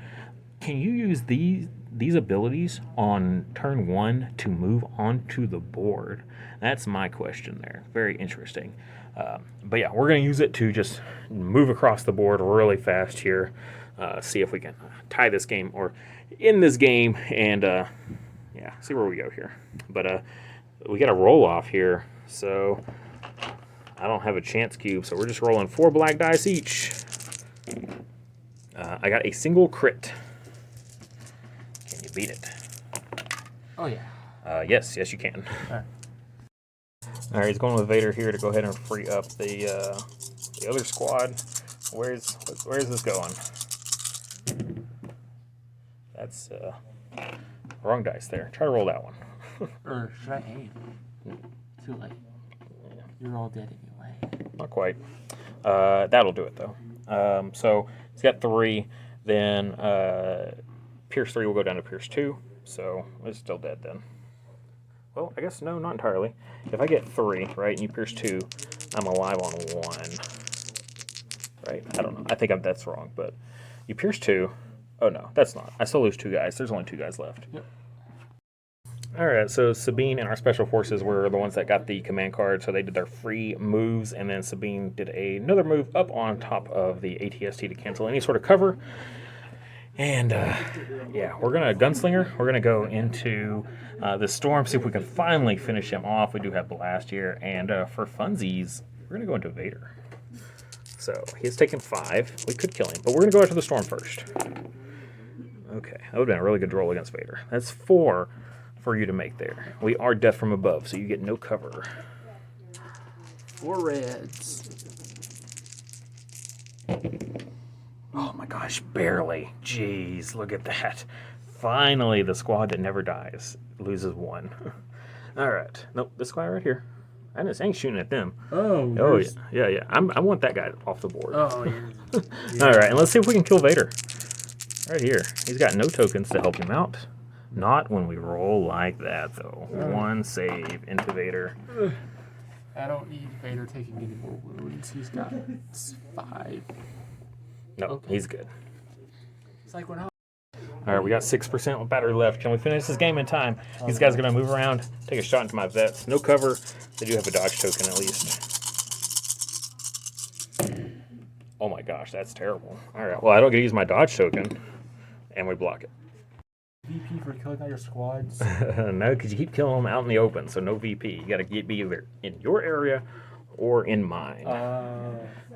Can you use these abilities on turn 1 to move onto the board? That's my question there. Very interesting. But yeah, we're going to use it to just move across the board really fast here. See if we can tie this game or end this game and yeah, see where we go here. But we got a roll off here, so I don't have a chance cube, so we're just rolling 4 black dice each. I got a single crit. Can you beat it? Oh, yeah. Yes, you can. All right, he's going with Vader here to go ahead and free up the other squad. Where's this going? That's wrong dice there. Try to roll that one. Or should I aim? Too late. You're all dead anyway. Not quite. That'll do it though. So he's got 3. Then Pierce 3 will go down to Pierce 2. So it's still dead then. Well, I guess no, not entirely. If I get 3, right, and you Pierce 2, I'm alive on 1. Right? I don't know. I think that's wrong, but you Pierce 2. Oh no, that's not. I still lose 2 guys. There's only 2 guys left. Yep. All right, so Sabine and our special forces were the ones that got the command card, so they did their free moves, and then Sabine did another move up on top of the ATST to cancel any sort of cover. And yeah, we're going to Gunslinger. We're going to go into the Storm, see if we can finally finish him off. We do have Blast here, and for funsies, we're going to go into Vader. So he has taken 5. We could kill him, but we're going to go after the Storm first. Okay, that would have been a really good roll against Vader. That's 4 for you to make there. We are death from above, so you get no cover. 4 reds. Oh my gosh, barely. Jeez, look at that. Finally, the squad that never dies loses 1. All right. Nope, this guy right here. I ain't shooting at them. Oh, Oh yeah. I want that guy off the board. Oh, yeah. All right, and let's see if we can kill Vader. Right here. He's got no tokens to help him out. Not when we roll like that, though. One save into Vader. I don't need Vader taking any more wounds. He's got 5. No, Okay. he's good. It's like when I. All right, we got 6% battery left. Can we finish this game in time? These guys are going to move around, take a shot into my vets. No cover. They do have a dodge token at least. Oh my gosh, that's terrible. All right, well, I don't get to use my dodge token, and we block it. VP for killing all your squads. No, because you keep killing them out in the open, so no VP. You got to be either in your area or in mine.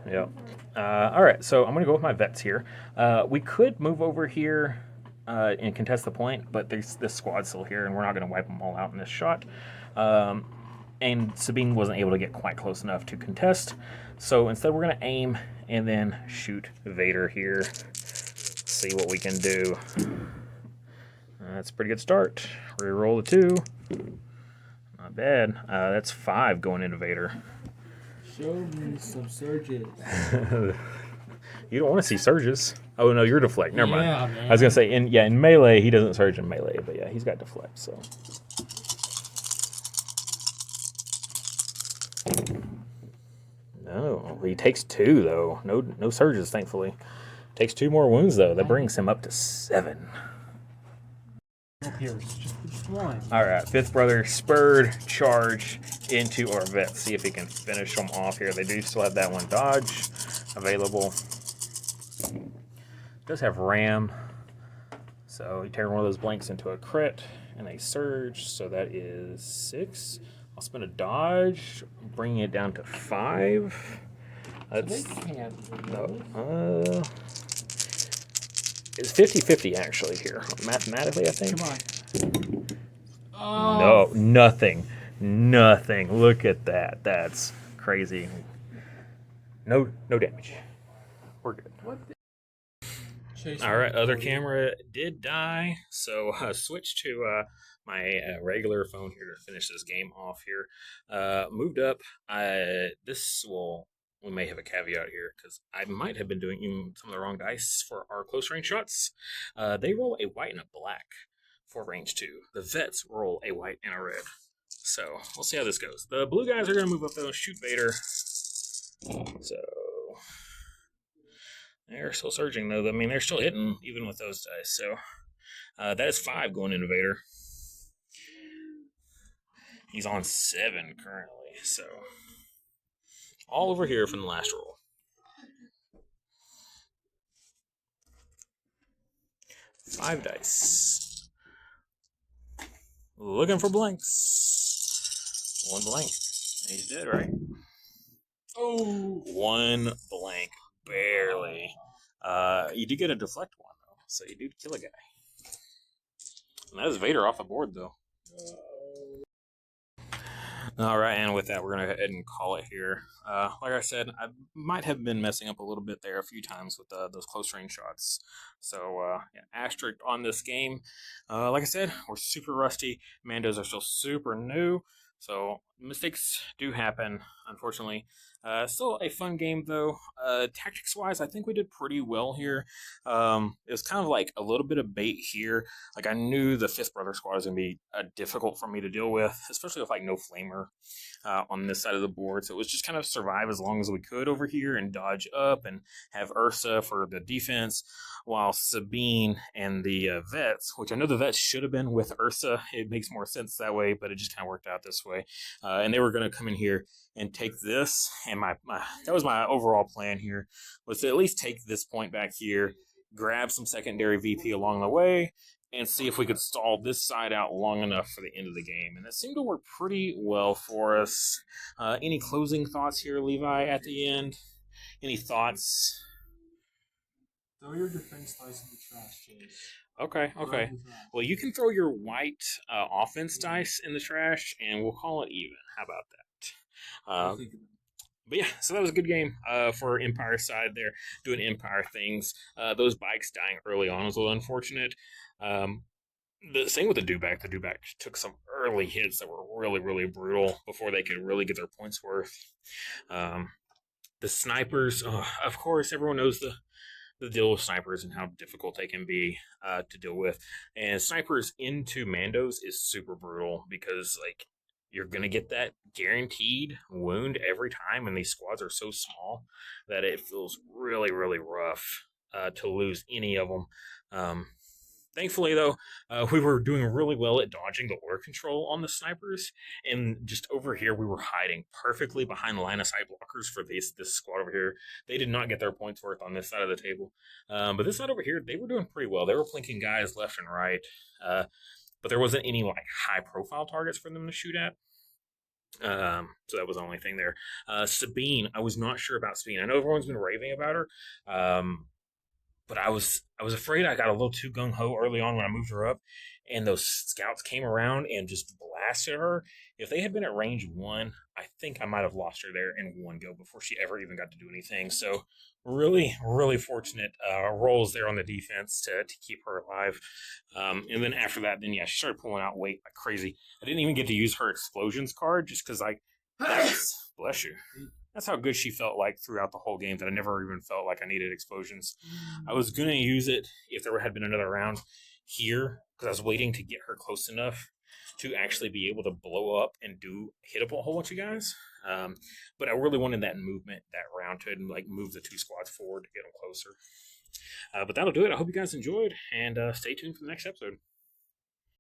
Yep. All right, so I'm going to go with my vets here. We could move over here and contest the point, but this squad's still here, and we're not going to wipe them all out in this shot. And Sabine wasn't able to get quite close enough to contest, so instead we're going to aim and then shoot Vader here. See what we can do. That's a pretty good start. Reroll the 2. Not bad. That's 5 going into Vader. Show me some surges. You don't want to see surges. Oh no, you're deflect. Never mind. Yeah, man. I was gonna say in melee he doesn't surge in melee, but yeah, he's got deflect. So no, he takes 2 though. No surges, thankfully. Takes 2 more wounds though. That brings him up to 7. No pierce, just 1. All right, fifth brother spurred charge into our vet. See if he can finish them off here. They do still have that one dodge available. Does have ram, so you turn one of those blanks into a crit and a surge. So that is 6. I'll spend a dodge, bringing it down to 5. That's it's 50-50 actually here. Mathematically, I think. Come on. No, nothing. Look at that. That's crazy. No damage. We're good. What the? All right, other camera did die, so switch to my regular phone here to finish this game off here. Moved up. We may have a caveat here because I might have been doing some of the wrong dice for our close range shots. They roll a white and a black for range 2. The vets roll a white and a red. So we'll see how this goes. The blue guys are going to move up though and shoot Vader. So they're still surging though. I mean, they're still hitting even with those dice. So that is 5 going into Vader. He's on 7 currently. So all over here from the last roll. 5 dice. Looking for blanks. 1 blank. He's dead, right? Oh. 1 blank. Barely. You do get a deflect 1, though. So you do kill a guy. And that is Vader off the board, though. All right, and with that, we're going to go ahead and call it here. Like I said, I might have been messing up a little bit there a few times with those close range shots. So, asterisk on this game. Like I said, we're super rusty. Mandos are still super new. So, mistakes do happen, unfortunately. Still a fun game, though. Tactics-wise, I think we did pretty well here. It was kind of like a little bit of bait here. Like, I knew the Fifth Brother squad was going to be difficult for me to deal with, especially with, like, no flamer on this side of the board. So it was just kind of survive as long as we could over here and dodge up and have Ursa for the defense, while Sabine and the vets, which I know the vets should have been with Ursa. It makes more sense that way, but it just kind of worked out this way. And they were going to come in here and take this, and that was my overall plan here, was to at least take this point back here, grab some secondary VP along the way, and see if we could stall this side out long enough for the end of the game. And that seemed to work pretty well for us. Any closing thoughts here, Levi, at the end? Any thoughts? Throw your defense dice in the trash, Chase. Okay. Well, you can throw your white offense dice in the trash, and we'll call it even. How about that? But yeah, so that was a good game for Empire side there, doing Empire things. Those bikes dying early on was a little unfortunate. The same with the Dewback. The Dewback took some early hits that were really, really brutal before they could really get their points worth. Um, the snipers, of course, everyone knows the deal with snipers and how difficult they can be to deal with. And snipers into Mandos is super brutal because like you're gonna get that guaranteed wound every time, and these squads are so small that it feels really, really rough to lose any of them. Thankfully, though, we were doing really well at dodging the ore control on the snipers, and just over here we were hiding perfectly behind line of sight blockers for this squad over here. They did not get their points worth on this side of the table, but this side over here they were doing pretty well. They were plinking guys left and right, but there wasn't any like high profile targets for them to shoot at. So that was the only thing there. Sabine, I was not sure about Sabine. I know everyone's been raving about her. But I was afraid I got a little too gung ho early on when I moved her up, and those scouts came around and just blasted her. If they had been at range 1, I think I might have lost her there in one go before she ever even got to do anything. So really, really fortunate rolls there on the defense to keep her alive. And then after that, then yeah, she started pulling out weight like crazy. I didn't even get to use her explosions card just because bless you. That's how good she felt like throughout the whole game that I never even felt like I needed explosions. I was going to use it if there had been another round here because I was waiting to get her close enough to actually be able to blow up and hit up a whole bunch of guys. But I really wanted that movement that round to like move the 2 squads forward to get them closer. But that'll do it. I hope you guys enjoyed, and stay tuned for the next episode.